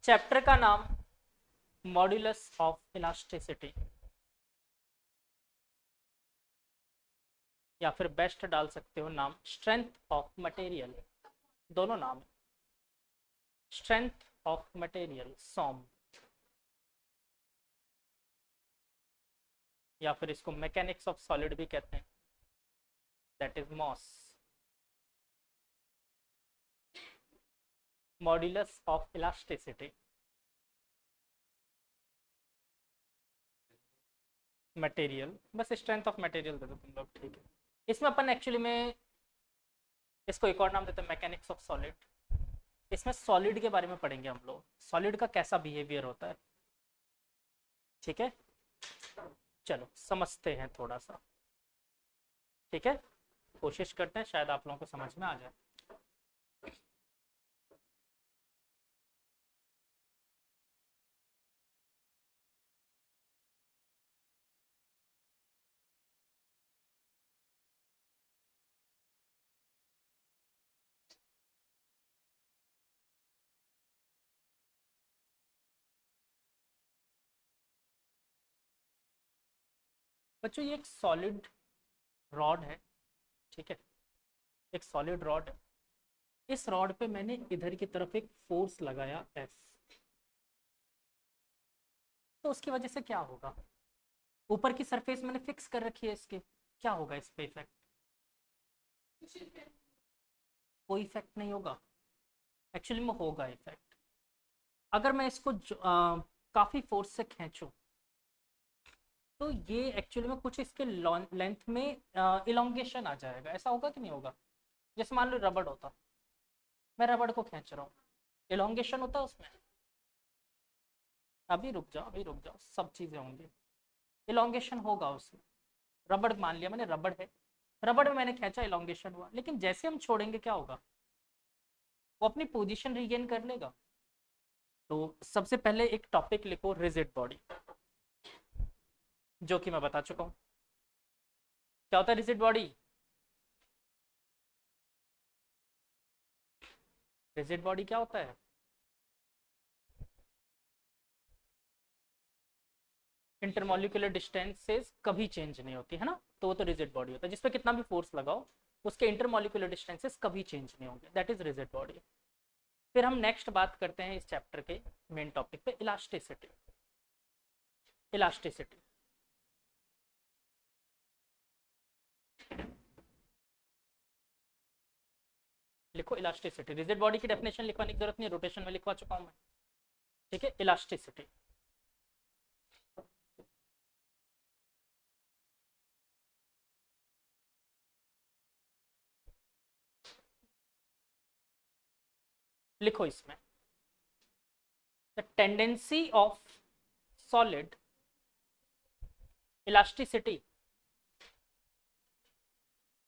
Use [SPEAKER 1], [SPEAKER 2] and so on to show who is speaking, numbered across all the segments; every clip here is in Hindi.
[SPEAKER 1] चैप्टर का नाम मॉड्यूलस ऑफ इलास्टिसिटी, या फिर बेस्ट डाल सकते हो नाम स्ट्रेंथ ऑफ मटेरियल, दोनों नाम, स्ट्रेंथ ऑफ मटेरियल सॉम, या फिर इसको मैकेनिक्स ऑफ सॉलिड भी कहते हैं, that is moss, modulus of elasticity, material, बस स्ट्रेंथ ऑफ मटेरियल दे दो तुम लोग, ठीक है। इसमें अपन एक्चुअली में इसको एक और नाम देते हैं मैकेनिक्स ऑफ सॉलिड। इसमें सॉलिड के बारे में पढ़ेंगे हम लोग, सॉलिड का कैसा बिहेवियर होता है, ठीक है। चलो समझते हैं थोड़ा सा, ठीक है, कोशिश करते हैं शायद आप लोगों को समझ में आ जाए। बच्चों ये एक सॉलिड रॉड है, ठीक है, एक सॉलिड रॉड है। इस रॉड पे मैंने इधर की तरफ एक फोर्स लगाया एफ, तो उसकी वजह से क्या होगा, ऊपर की सरफेस मैंने फिक्स कर रखी है इसके, क्या होगा इस पे इफेक्ट, कोई इफेक्ट नहीं होगा, एक्चुअली में होगा इफेक्ट। अगर मैं इसको काफी फोर्स से खींचूं तो ये एक्चुअली में कुछ इसके लेंथ में इलोंगेशन आ जाएगा, ऐसा होगा कि नहीं होगा। जैसे मान लो रबड़ होता, मैं रबड़ को खींच रहा हूँ, इलोंगेशन होता है उसमें, अभी रुक जाओ अभी रुक जाओ, सब चीजें होंगी, इलोंगेशन होगा उसमें। रबड़ मान लिया मैंने, रबड़ है, रबड़ में मैंने खींचा, इलोंगेशन हुआ, लेकिन जैसे हम छोड़ेंगे क्या होगा, वो अपनी पोजीशन रीगेन कर लेगा। तो सबसे पहले एक टॉपिक लिखो रिजिड बॉडी, जो कि मैं बता चुका हूँ क्या होता है रिजिड बॉडी। रिजिड बॉडी क्या होता है, इंटरमोलिकुलर डिस्टेंसेस कभी चेंज नहीं होती है ना, तो वो तो रिजिड बॉडी होता है, जिसपे कितना भी फोर्स लगाओ उसके इंटरमोलिकुलर डिस्टेंसेस कभी चेंज नहीं होंगे, दैट इज रिजिड बॉडी। फिर हम नेक्स्ट बात करते हैं इस चैप्टर के मेन टॉपिक पे, इलास्टिसिटी। इलास्टिसिटी लिखो, इलास्टिसिटी, रिजिड बॉडी की डेफिनेशन लिखवाने की जरूरत नहीं, रोटेशन में लिखवा चुका हूं मैं, ठीक है। इलास्टिसिटी, लिखो इसमें, the tendency of solid, elasticity,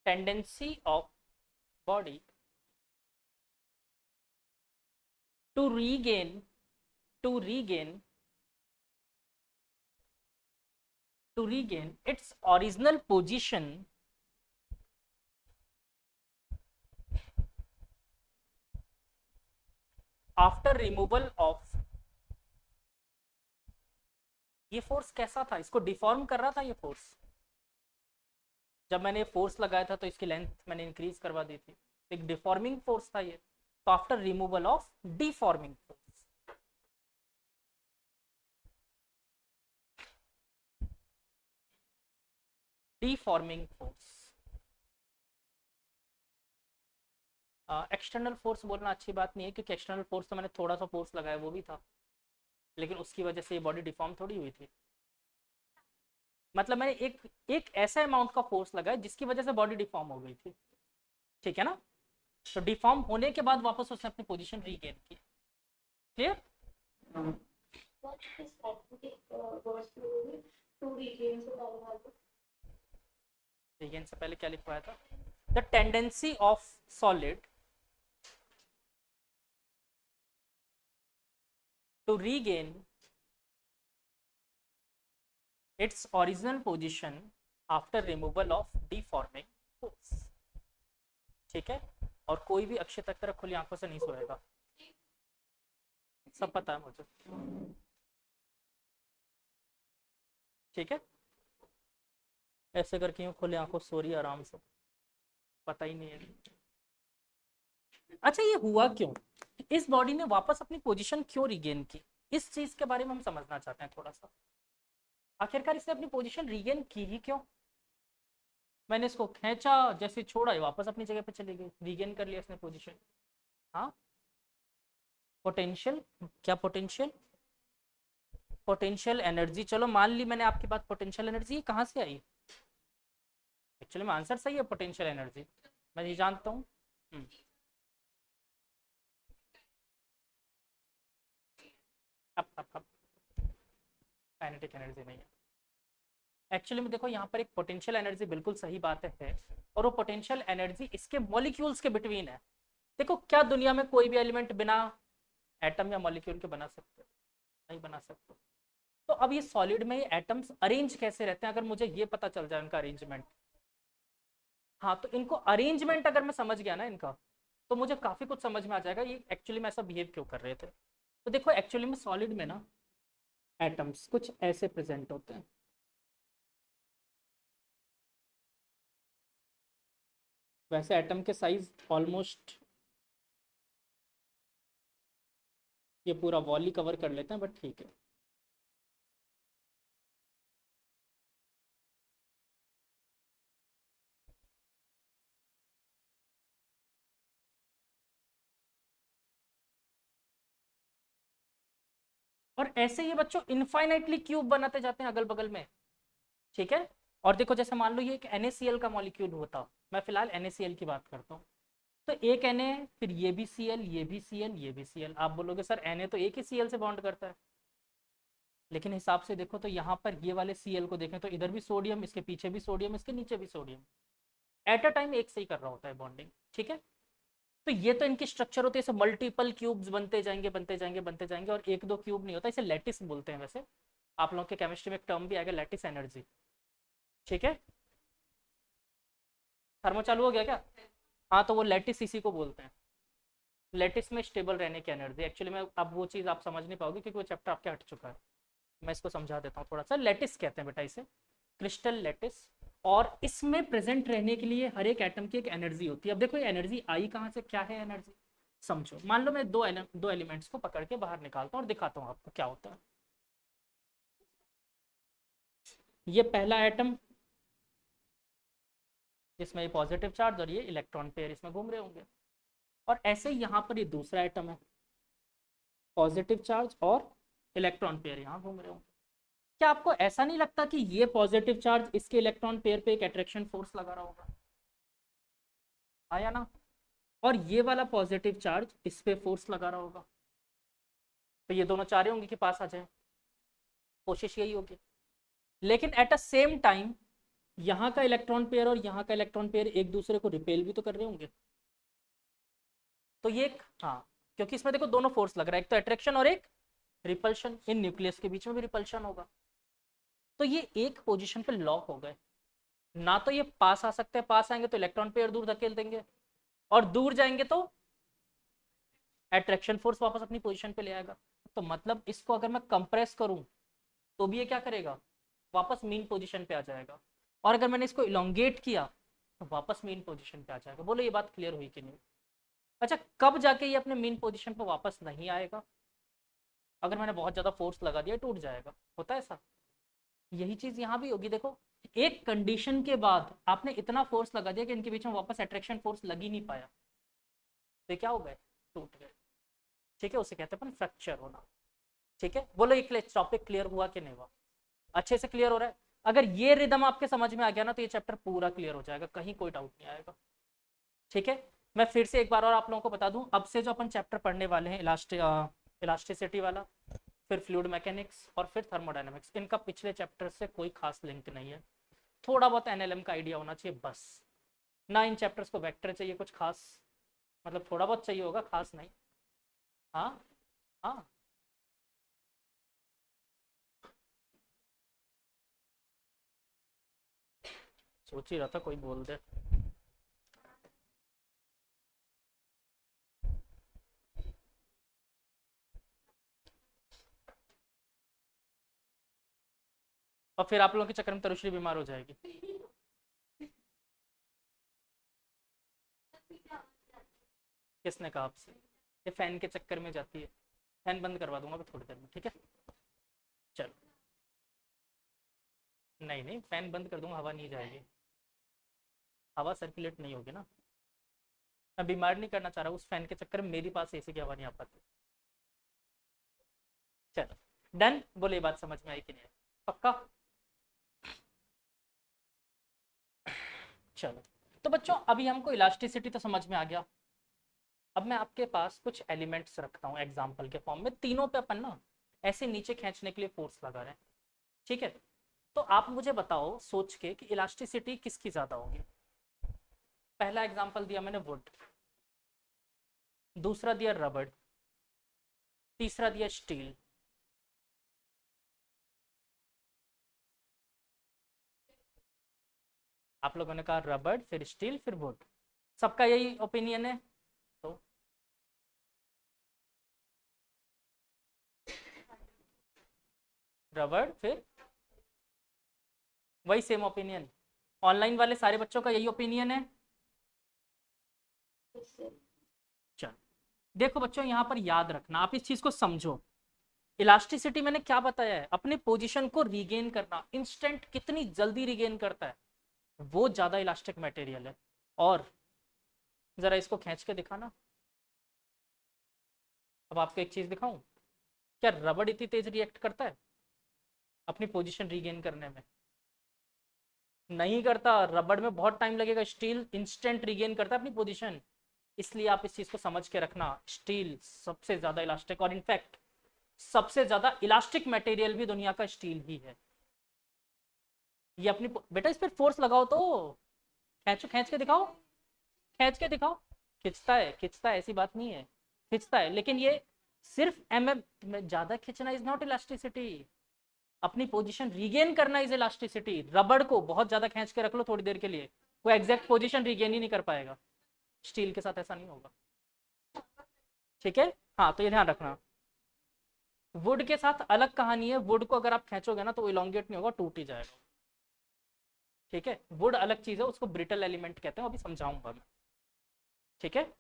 [SPEAKER 1] tendency of body to regain to regain to regain its original position after removal of, ये फोर्स कैसा था, इसको डिफॉर्म कर रहा था ये फोर्स, जब मैंने फोर्स लगाया था तो इसकी लेंथ मैंने इंक्रीज करवा दी थी, एक डिफॉर्मिंग फोर्स था ये। तो after removal of deforming force, deforming force, external force बोलना अच्छी बात नहीं है, क्योंकि एक्सटर्नल फोर्स तो मैंने थोड़ा सा फोर्स लगाया वो भी था, लेकिन उसकी वजह से ये बॉडी डिफॉर्म थोड़ी हुई थी। मतलब मैंने एक एक ऐसा अमाउंट का फोर्स लगाया जिसकी वजह से बॉडी डिफॉर्म हो गई थी, ठीक है ना। तो डिफॉर्म होने के बाद वापस उसने अपनी पोजीशन रीगेन की, क्लियर। रीगेन से पहले क्या लिखवाया था, the tendency of solid to regain its original position after removal of deforming force, ठीक है। और कोई भी अक्षय तक तरफ खुली आंखों से नहीं सोएगा, सब पता है मुझे। ठीक है, ऐसे करके यूं खुले आंखों सो रही है आराम से, पता ही नहीं है। अच्छा, ये हुआ क्यों, इस बॉडी ने वापस अपनी पोजीशन क्यों रिगेन की, इस चीज के बारे में हम समझना चाहते हैं थोड़ा सा। आखिरकार इसने अपनी पोजीशन रिगेन की ही क्यों। मैंने इसको खींचा, जैसे छोड़ा ये वापस अपनी जगह पे चली गई, रिगेन कर लिया इसने पोजीशन। हाँ, पोटेंशियल, क्या पोटेंशियल, पोटेंशियल एनर्जी, चलो मान ली मैंने आपकी बात, पोटेंशियल एनर्जी कहाँ से आई। एक्चुअली में आंसर सही है, पोटेंशियल एनर्जी, मैं ये जानता हूँ। अब काइनेटिक एनर्जी नहीं है। एक्चुअली में देखो यहाँ पर एक पोटेंशियल एनर्जी, बिल्कुल सही बात है, और वो पोटेंशियल एनर्जी इसके मॉलिक्यूल्स के बिटवीन है। देखो, क्या दुनिया में कोई भी एलिमेंट बिना एटम या मॉलिक्यूल के बना सकते, नहीं बना सकते। तो अब ये सॉलिड में ये एटम्स अरेंज कैसे रहते हैं, अगर मुझे ये पता चल जाए उनका अरेंजमेंट। हाँ, तो इनको अरेंजमेंट अगर मैं समझ गया ना इनका, तो मुझे काफी कुछ समझ में आ जाएगा ये एक्चुअली में ऐसा बिहेव क्यों कर रहे थे। तो देखो, एक्चुअली में सॉलिड में ना एटम्स कुछ ऐसे प्रेजेंट होते हैं। वैसे एटम के साइज ऑलमोस्ट ये पूरा वॉल ही कवर कर लेते हैं, बट ठीक है। और ऐसे ही बच्चों इनफाइनाइटली क्यूब बनाते जाते हैं अगल बगल में। ठीक है, और देखो जैसे मान लो ये एक NaCl का मॉलिक्यूल होता, मैं फिलहाल NaCl की बात करता हूँ। तो एक Na, फिर ये भी Cl, ये भी Cl, ये भी Cl, आप बोलोगे सर Na तो एक ही Cl से बॉन्ड करता है, लेकिन हिसाब से देखो तो यहाँ पर ये वाले Cl को देखें तो इधर भी सोडियम, इसके पीछे भी सोडियम, इसके नीचे भी सोडियम, एट अ टाइम एक से ही कर रहा होता है बॉन्डिंग। ठीक है, तो ये तो इनकी स्ट्रक्चर होती है, इसे मल्टीपल क्यूब्स बनते जाएंगे बनते जाएंगे बनते जाएंगे, और एक दो क्यूब नहीं होता, इसे लैटिस बोलते हैं। वैसे आप लोगों के केमिस्ट्री में एक टर्म भी आएगा, लैटिस एनर्जी। ठीक है, थर्मो चालू हो गया क्या। हाँ, तो वो लैटिस इसी को बोलते हैं, लैटिस में स्टेबल रहने की एनर्जी। एक्चुअली में अब वो चीज़ आप समझ नहीं पाओगे क्योंकि वो चैप्टर आपके हट चुका है। मैं इसको समझा देता हूँ थोड़ा सा। लैटिस कहते हैं बेटा इसे, क्रिस्टल लैटिस। और इसमें प्रेजेंट रहने के लिए हर एक एटम की एक एनर्जी होती है। अब देखो ये एनर्जी आई कहाँ से, क्या है एनर्जी, समझो। मान लो मैं दो एलिमेंट्स को पकड़ के बाहर निकालता हूँ और दिखाता हूँ आपको क्या होता है। ये पहला एटम जिसमें ये पॉजिटिव चार्ज और ये इलेक्ट्रॉन पेयर इसमें घूम रहे होंगे, और ऐसे ही यहाँ पर ये दूसरा एटम है, पॉजिटिव चार्ज और इलेक्ट्रॉन पेयर यहाँ घूम रहे होंगे। क्या आपको ऐसा नहीं लगता कि ये पॉजिटिव चार्ज इसके इलेक्ट्रॉन पेयर पे एक अट्रैक्शन फोर्स लगा रहा होगा, आया ना। और ये वाला पॉजिटिव चार्ज इस पे फोर्स लगा रहा होगा, तो ये दोनों चाह रहे होंगे कि पास आ जाए, कोशिश यही होगी। लेकिन एट अ सेम टाइम यहाँ का इलेक्ट्रॉन पेयर और यहाँ का इलेक्ट्रॉन पेयर एक दूसरे को रिपेल भी तो कर रहे होंगे। तो ये हाँ, क्योंकि इसमें देखो दोनों फोर्स लग रहा है, एक तो अट्रैक्शन और एक रिपल्शन, इन न्यूक्लियस के बीच में भी रिपल्शन होगा। तो ये एक पोजीशन पे लॉक हो गए, ना तो ये पास आ सकते हैं, पास आएंगे तो इलेक्ट्रॉन पेयर दूर धकेल देंगे, और दूर जाएंगे तो अट्रैक्शन फोर्स वापस अपनी पोजीशन पे ले आएगा। तो मतलब इसको अगर मैं कंप्रेस करूं तो भी ये क्या करेगा, वापस मीन पोजीशन पे आ जाएगा, और अगर मैंने इसको इलोंगेट किया तो वापस मीन पोजीशन पे आ जाएगा। बोलो ये बात क्लियर हुई कि नहीं। अच्छा, कब जाके ये अपने मीन पोजीशन पे वापस नहीं आएगा, अगर मैंने बहुत ज्यादा फोर्स लगा दिया टूट जाएगा, होता है ऐसा। यही चीज यहाँ भी होगी। देखो, एक कंडीशन के बाद आपने इतना फोर्स लगा दिया कि इनके बीच में वापस अट्रैक्शन फोर्स लग ही नहीं पाया, तो क्या हो गए, टूट गए। ठीक है, उसे कहते हैं अपन फ्रैक्चर होना। ठीक है, बोलो ये टॉपिक क्लियर हुआ कि नहीं हुआ, अच्छे से क्लियर हो रहा है। अगर ये रिदम आपके समझ में आ गया ना तो ये चैप्टर पूरा क्लियर हो जाएगा, कहीं कोई डाउट नहीं आएगा। ठीक है, मैं फिर से एक बार और आप लोगों को बता दूं, अब से जो अपन चैप्टर पढ़ने वाले हैं, इलास्टिसिटी वाला, फिर फ्लूइड मैकेनिक्स और फिर थर्मोडायनेमिक्स, इनका पिछले चैप्टर से कोई खास लिंक नहीं है। थोड़ा बहुत एनएलएम का आइडिया होना चाहिए बस, ना इन चैप्टर्स को वेक्टर चाहिए कुछ खास, मतलब थोड़ा बहुत चाहिए होगा, खास नहीं। हाँ हाँ, सोच ही रहा था कोई बोल दे। और फिर आप लोगों के चक्कर में तरुश्री बीमार हो जाएगी। किसने कहा आपसे? ये फैन के चक्कर में जाती है। फैन बंद करवा दूंगा मैं थोड़ी देर में, ठीक है? चलो। नहीं नहीं, फैन बंद कर दूंगा, हवा नहीं जाएगी, हवा सर्कुलेट नहीं होगी ना। मैं बीमार नहीं करना चाह रहा हूँ, उस फैन के चक्कर में मेरी पास एसी की हवा नहीं आ पाती। चलो डन, बोले बात समझ में आई कि नहीं आई? पक्का? चलो, तो बच्चों अभी हमको इलास्टिसिटी तो समझ में आ गया। अब मैं आपके पास कुछ एलिमेंट्स रखता हूँ एग्जाम्पल के फॉर्म में, तीनों पे अपन ना ऐसे नीचे खींचने के लिए फोर्स लगा रहे हैं, ठीक है? तो आप मुझे बताओ सोच के कि इलास्टिसिटी किसकी ज्यादा होगी। पहला एग्जाम्पल दिया मैंने वुड, दूसरा दिया रबड़, तीसरा दिया स्टील। आप लोगों ने कहा रबड़, फिर स्टील, फिर वुड, सबका यही ओपिनियन है? तो रबड़, फिर वही सेम ओपिनियन? ऑनलाइन वाले सारे बच्चों का यही ओपिनियन है? चलो देखो बच्चों, यहाँ पर याद रखना, आप इस चीज को समझो। इलास्टिसिटी मैंने क्या बताया है? अपने पोजीशन को रीगेन करना, इंस्टेंट कितनी जल्दी रीगेन करता है, वो ज्यादा इलास्टिक मटेरियल है। और जरा इसको खींच के दिखाना। अब आपको एक चीज दिखाऊं, क्या रबड़ इतनी तेज रिएक्ट करता है अपनी पोजीशन रीगेन करने में? नहीं करता, रबड़ में बहुत टाइम लगेगा। स्टील इंस्टेंट रीगेन करता है अपनी पोजीशन। इसलिए आप इस चीज को समझ के रखना, स्टील सबसे ज्यादा इलास्टिक, और इनफैक्ट सबसे ज्यादा इलास्टिक मटेरियल भी दुनिया का स्टील ही है। ये अपनी बेटा इस पर फोर्स लगाओ तो, खींचो, खींच के दिखाओ, खींच के दिखाओ। खिंचता है, खिंचता है, ऐसी बात नहीं है, खिंचता है, लेकिन ये सिर्फ में ज्यादा खिंचना इज नॉट इलास्टिसिटी। अपनी पोजीशन रीगेन करना इज इलास्टिसिटी। रबड़ को बहुत ज्यादा खींच के रख लो थोड़ी देर के लिए, वो एग्जैक्ट पोजीशन रीगेन ही नहीं कर पाएगा। स्टील के साथ ऐसा नहीं होगा, ठीक है? हाँ, तो ये ध्यान रखना। वुड के साथ अलग कहानी है, वुड को अगर आप खींचोगे ना तो वो इलोंगेट नहीं होगा, टूट ही जाएगा, ठीक है? वुड अलग चीज है, उसको ब्रिटल एलिमेंट कहते हैं, अभी समझाऊंगा मैं, ठीक है?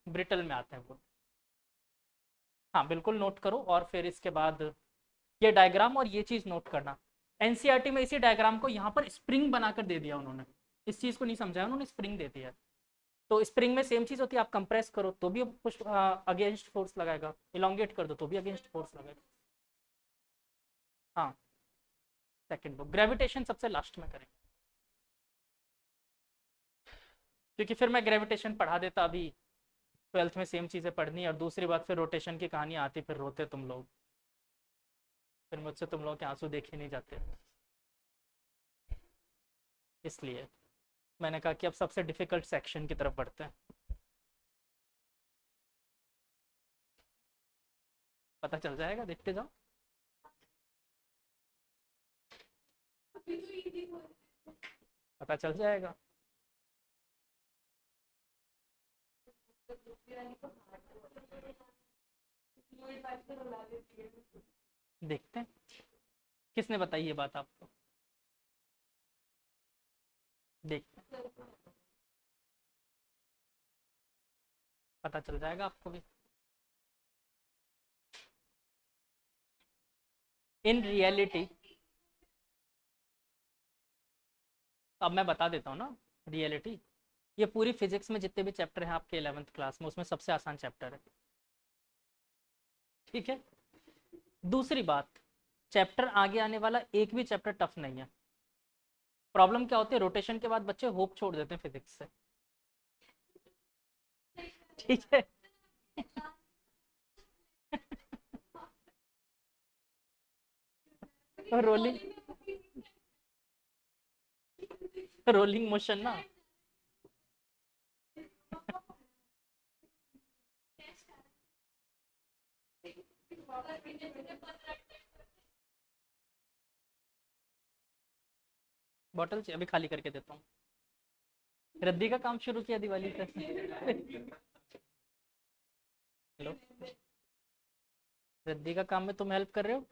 [SPEAKER 1] ब्रिटल में आते हैं वुड। हाँ बिल्कुल, नोट करो। और फिर इसके बाद ये डायग्राम और ये चीज नोट करना। एनसीईआरटी में इसी डायग्राम को यहाँ पर स्प्रिंग बनाकर दे दिया उन्होंने, इस चीज को नहीं समझाया उन्होंने, स्प्रिंग दे दिया। तो स्प्रिंग में सेम चीज होती है, आप कंप्रेस करो तो भी पुश अगेंस्ट फोर्स लगाएगा, इलोंगेट कर दो तो भी अगेंस्ट फोर्स लगाएगा। हाँ, सेकंड बुक, ग्रेविटेशन सबसे लास्ट में करेंगे, क्योंकि फिर मैं ग्रेविटेशन पढ़ा देता अभी, ट्वेल्थ में सेम चीज़ें पढ़नी है। और दूसरी बात, फिर रोटेशन की कहानी आती, फिर रोते तुम लोग, फिर मुझसे तुम लोग के आंसू देखे नहीं जाते। इसलिए मैंने कहा कि अब सबसे डिफिकल्ट सेक्शन की तरफ बढ़ते हैं। पता चल जाएगा, देखते जाओ। पता चल जाएगा। देखते हैं, किसने बताई ये बात आपको? देखते हैं, पता चल जाएगा आपको भी। इन रियलिटी, अब मैं बता देता हूँ ना, रियलिटी, ये पूरी फिजिक्स में जितने भी चैप्टर हैं आपके 11th क्लास में, उसमें सबसे आसान चैप्टर है, ठीक है? दूसरी बात, चैप्टर आगे आने वाला एक भी चैप्टर टफ नहीं है। प्रॉब्लम क्या होती है, रोटेशन के बाद बच्चे होप छोड़ देते हैं फिजिक्स से, ठीक है? रोलिंग, रोलिंग मोशन ना। बॉटल अभी खाली करके देता हूँ। रद्दी का काम शुरू किया दिवाली पे। हेलो, रद्दी का काम में तुम हेल्प कर रहे हो?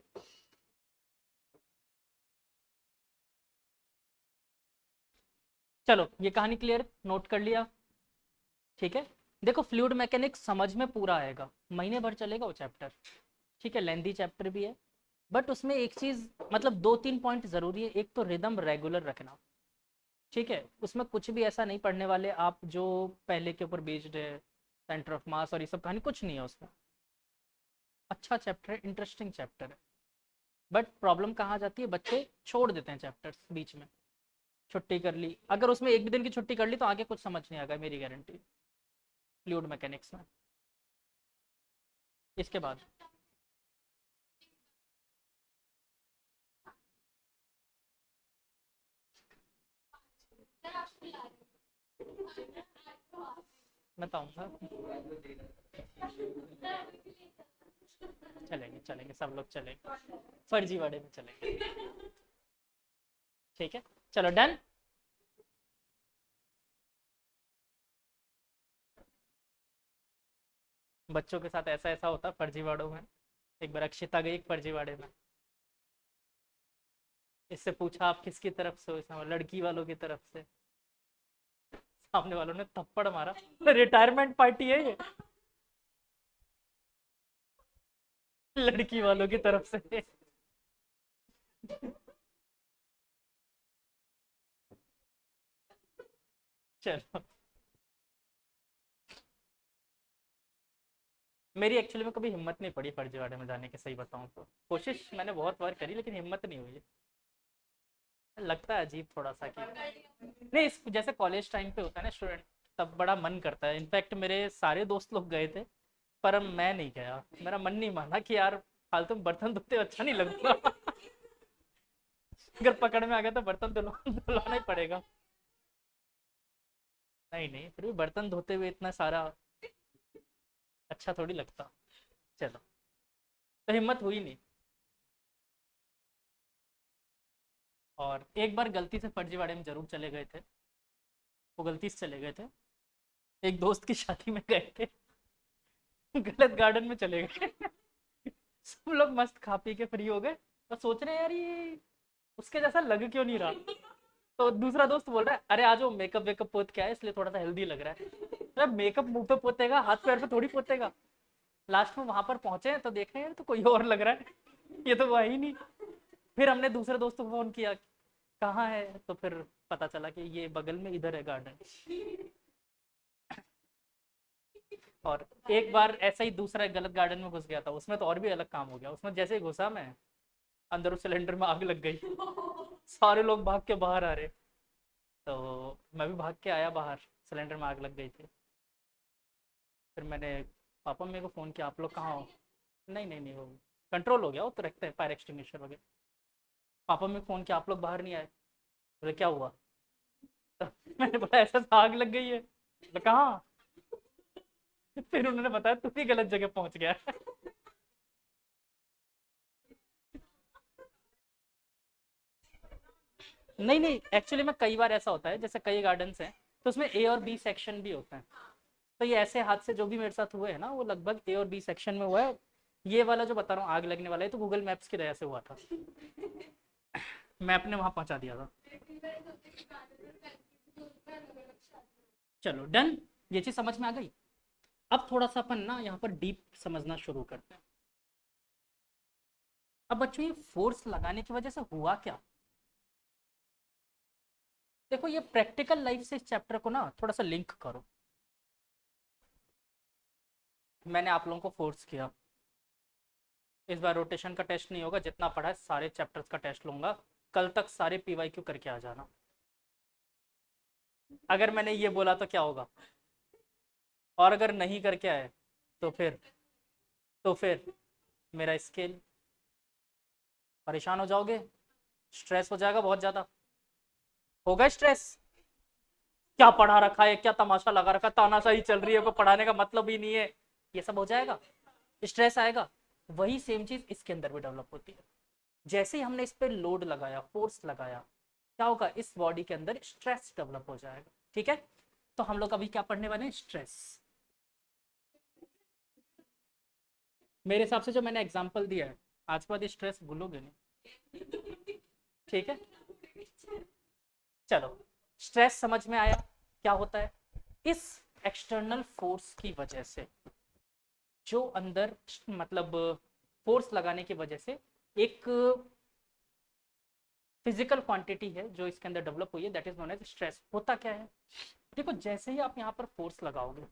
[SPEAKER 1] चलो ये कहानी क्लियर, नोट कर लिया, ठीक है। देखो फ्लूइड मैकेनिक्स समझ में पूरा आएगा, महीने भर चलेगा वो चैप्टर, ठीक है, लेंदी चैप्टर भी है। बट उसमें एक चीज, मतलब दो तीन पॉइंट जरूरी है। एक तो रिदम रेगुलर रखना, ठीक है, उसमें कुछ भी ऐसा नहीं पढ़ने वाले आप जो पहले के ऊपर बेस्ड है, सेंटर ऑफ मास और ये सब कहानी, कुछ नहीं है उसमें। अच्छा चैप्टर है, इंटरेस्टिंग चैप्टर है। बट प्रॉब्लम कहाँ आ जाती है, बच्चे छोड़ देते हैं चैप्टर्स बीच में, छुट्टी कर ली, अगर उसमें एक भी दिन की छुट्टी कर ली तो आगे कुछ समझ नहीं आएगा, मेरी गारंटी, फ्लूइड मैकेनिक्स में। इसके बाद बताऊंगा, चलेंगे चलेंगे सब लोग चलेंगे, फर्जीवाड़े में चलेंगे, ठीक है, चलो डन। बच्चों के साथ ऐसा ऐसा होता फर्जीवाड़ों में। एक बार अक्षिता गई एक फर्जीवाड़े में, इससे पूछा आप किसकी तरफ से हो, इसने लड़की वालों की तरफ से। सामने वालों ने थप्पड़ मारा, रिटायरमेंट पार्टी है ये, लड़की वालों की तरफ से। चलो, मेरी एक्चुअली में कभी हिम्मत नहीं पड़ी फर्जीवाड़े में जाने की, सही बताऊं तो कोशिश मैंने बहुत बार करी लेकिन हिम्मत नहीं हुई। लगता है अजीब थोड़ा सा कि नहीं, जैसे कॉलेज टाइम पे होता है ना स्टूडेंट, तब बड़ा मन करता है। इनफैक्ट मेरे सारे दोस्त लोग गए थे पर मैं नहीं गया, मेरा मन नहीं माना कि यार फालतू में बर्तन धोते अच्छा नहीं लगूंगा। अगर पकड़ में आ गया तो बर्तन धुलवाना ही पड़ेगा। नहीं नहीं, फिर भी बर्तन धोते हुए इतना सारा अच्छा थोड़ी लगता। चलो, तो हिम्मत हुई नहीं। और एक बार गलती से फर्जीवाड़े में जरूर चले गए थे, वो गलती से चले गए थे, एक दोस्त की शादी में गए थे, गलत गार्डन में चले गए। सब लोग मस्त खा पी के फ्री हो गए और सोच रहे हैं यार ये उसके जैसा लग क्यों नहीं रहा। तो दूसरा दोस्त बोल रहा है अरे आज वो मेकअप वेकअप पोत के आया इसलिए थोड़ा सा हेल्दी लग रहा है। अरे मेकअप मुंह पे पोतेगा, हाथ पैर पे थोड़ी पोतेगा। लास्ट में वहां पर पहुंचे तो देखे यार तो कोई और लग रहा है, ये तो वह ही नहीं। फिर हमने दूसरे दोस्त को फोन किया, कहाँ है, तो फिर पता चला कि ये बगल में इधर है गार्डन। और एक बार ऐसा ही दूसरा गलत गार्डन में घुस गया था, उसमें तो और भी अलग काम हो गया। उसमें जैसे ही घुसा मैं, अंदर उस सिलेंडर में आग लग गई। सारे लोग भाग के बाहर आ रहे, तो मैं भी भाग के आया बाहर, सिलेंडर में आग लग गई थी। फिर मैंने पापा मेरे को फ़ोन किया, आप लोग कहाँ हो। नहीं नहीं नहीं, वो कंट्रोल हो गया, वो तो रखते हैं फायर एक्सटिंग्विशर वगैरह। पापा मेरे को फ़ोन किया, आप लोग बाहर नहीं आए। बोले क्या हुआ। तो मैंने बोला ऐसा आग लग गई है। तो कहाँ। फिर उन्होंने बताया तू ही गलत जगह पहुंच गया। नहीं नहीं, एक्चुअली में कई बार ऐसा होता है, जैसे कई गार्डन्स हैं तो उसमें ए और बी सेक्शन भी होता है। तो ये ऐसे हादसे जो भी मेरे साथ हुए हैं ना, वो लगभग ए और बी सेक्शन में हुआ है। ये वाला जो बता रहा हूँ आग लगने वाला है, तो गूगल मैप्स की वजह से हुआ था, मैप ने वहां पहुंचा दिया था। चलो डन, ये चीज समझ में आ गई। अब थोड़ा सा अपन ना यहाँ पर डीप समझना शुरू करते हैं। अब बच्चों ये फोर्स लगाने की वजह से हुआ क्या। देखो ये प्रैक्टिकल लाइफ से इस चैप्टर को ना थोड़ा सा लिंक करो। मैंने आप लोगों को फोर्स किया, इस बार रोटेशन का टेस्ट नहीं होगा, जितना पढ़ा है सारे चैप्टर्स का टेस्ट लूंगा, कल तक सारे पीवाईक्यू करके आ जाना। अगर मैंने ये बोला तो क्या होगा, और अगर नहीं करके आए तो फिर मेरा स्केल, परेशान हो जाओगे, स्ट्रेस हो जाएगा बहुत ज्यादा। होगा स्ट्रेस, क्या पढ़ा रखा है, क्या तमाशा लगा रखा है, तानाशाही चल रही है, कोई पढ़ाने का मतलब ही नहीं है, ये सब हो जाएगा, स्ट्रेस आएगा। वही सेम चीज इसके अंदर भी डेवलप होती है। जैसे ही हमने इस पर लोड लगाया, फोर्स लगाया, क्या होगा, इस बॉडी के अंदर स्ट्रेस डेवलप हो जाएगा, ठीक है। तो हम लोग अभी क्या पढ़ने वाले हैं, स्ट्रेस। मेरे हिसाब से जो मैंने एग्जांपल दिया है, आज के बाद स्ट्रेस भूलोगे नहीं, ठीक है। चलो, स्ट्रेस समझ में आया क्या होता है? इस एक्सटर्नल फोर्स की वजह से जो अंदर मतलब फोर्स लगाने की वजह से एक फिजिकल क्वांटिटी है जो इसके अंदर डेवलप हुई है, that is known as stress. होता क्या है, देखो जैसे ही आप यहाँ पर फोर्स लगाओगे,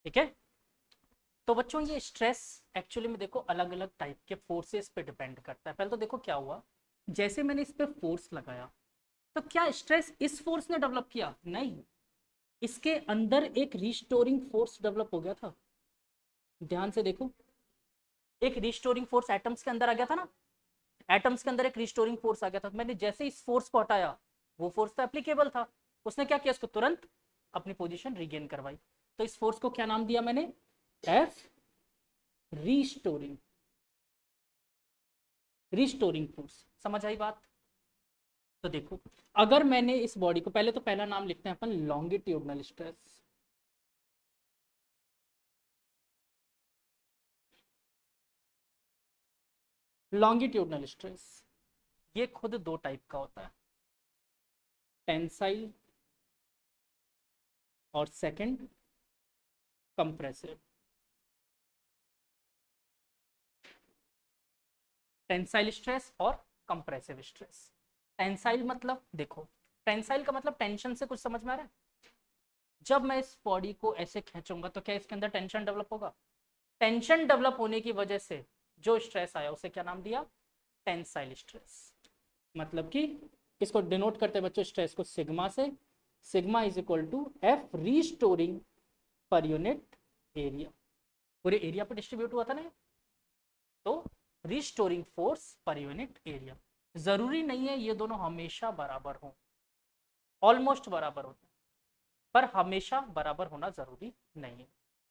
[SPEAKER 1] ठीक है। तो बच्चों ये स्ट्रेस एक्चुअली में देखो अलग अलग टाइप के फोर्सेस पे डिपेंड करता है। पहले तो देखो क्या हुआ, जैसे मैंने इस पे फोर्स लगाया तो क्या स्ट्रेस इस फोर्स ने डेवलप किया? नहीं, इसके अंदर एक रिस्टोरिंग फोर्स डेवलप हो गया था। ध्यान से देखो, एक रिस्टोरिंग फोर्स एटम्स के अंदर आ गया था ना, एटम्स के अंदर एक रिस्टोरिंग फोर्स आ गया था। मैंने जैसे इस फोर्स को हटाया, वो फोर्स तो एप्लीकेबल था, उसने क्या किया, इसको तुरंत अपनी पोजीशन रिगेन करवाई। तो इस फोर्स को क्या नाम दिया मैंने? F restoring, restoring force. समझ आई बात? तो देखो, अगर मैंने इस बॉडी को, पहले तो पहला नाम लिखते हैं अपन लॉन्गिट्यूडनल स्ट्रेस। लॉन्गिट्यूडनल स्ट्रेस ये खुद दो टाइप का होता है, टेंसाइल और सेकंड कंप्रेसिव। टेंसाइल स्ट्रेस और कंप्रेसिव स्ट्रेस। टेंसाइल मतलब देखो, टेंसाइल का मतलब टेंशन से कुछ समझ में आ रहा है? जब मैं इस बॉडी को ऐसे खींचूंगा तो क्या इसके अंदर टेंशन डेवलप होगा? टेंशन डेवलप होने की वजह से जो स्ट्रेस आया उसे क्या नाम दिया? Tensile stress. मतलब कि इसको डिनोट करते हैं बच्चों स्ट्रेस को सिग्मा से। Sigma is equal to F restoring per unit area. पूरे एरिया पर डिस्ट्रीब्यूट हुआ था ना, तो restoring force per unit area. जरूरी नहीं है ये दोनों हमेशा बराबर हो, ऑलमोस्ट बराबर होते हैं, पर हमेशा बराबर होना जरूरी नहीं है।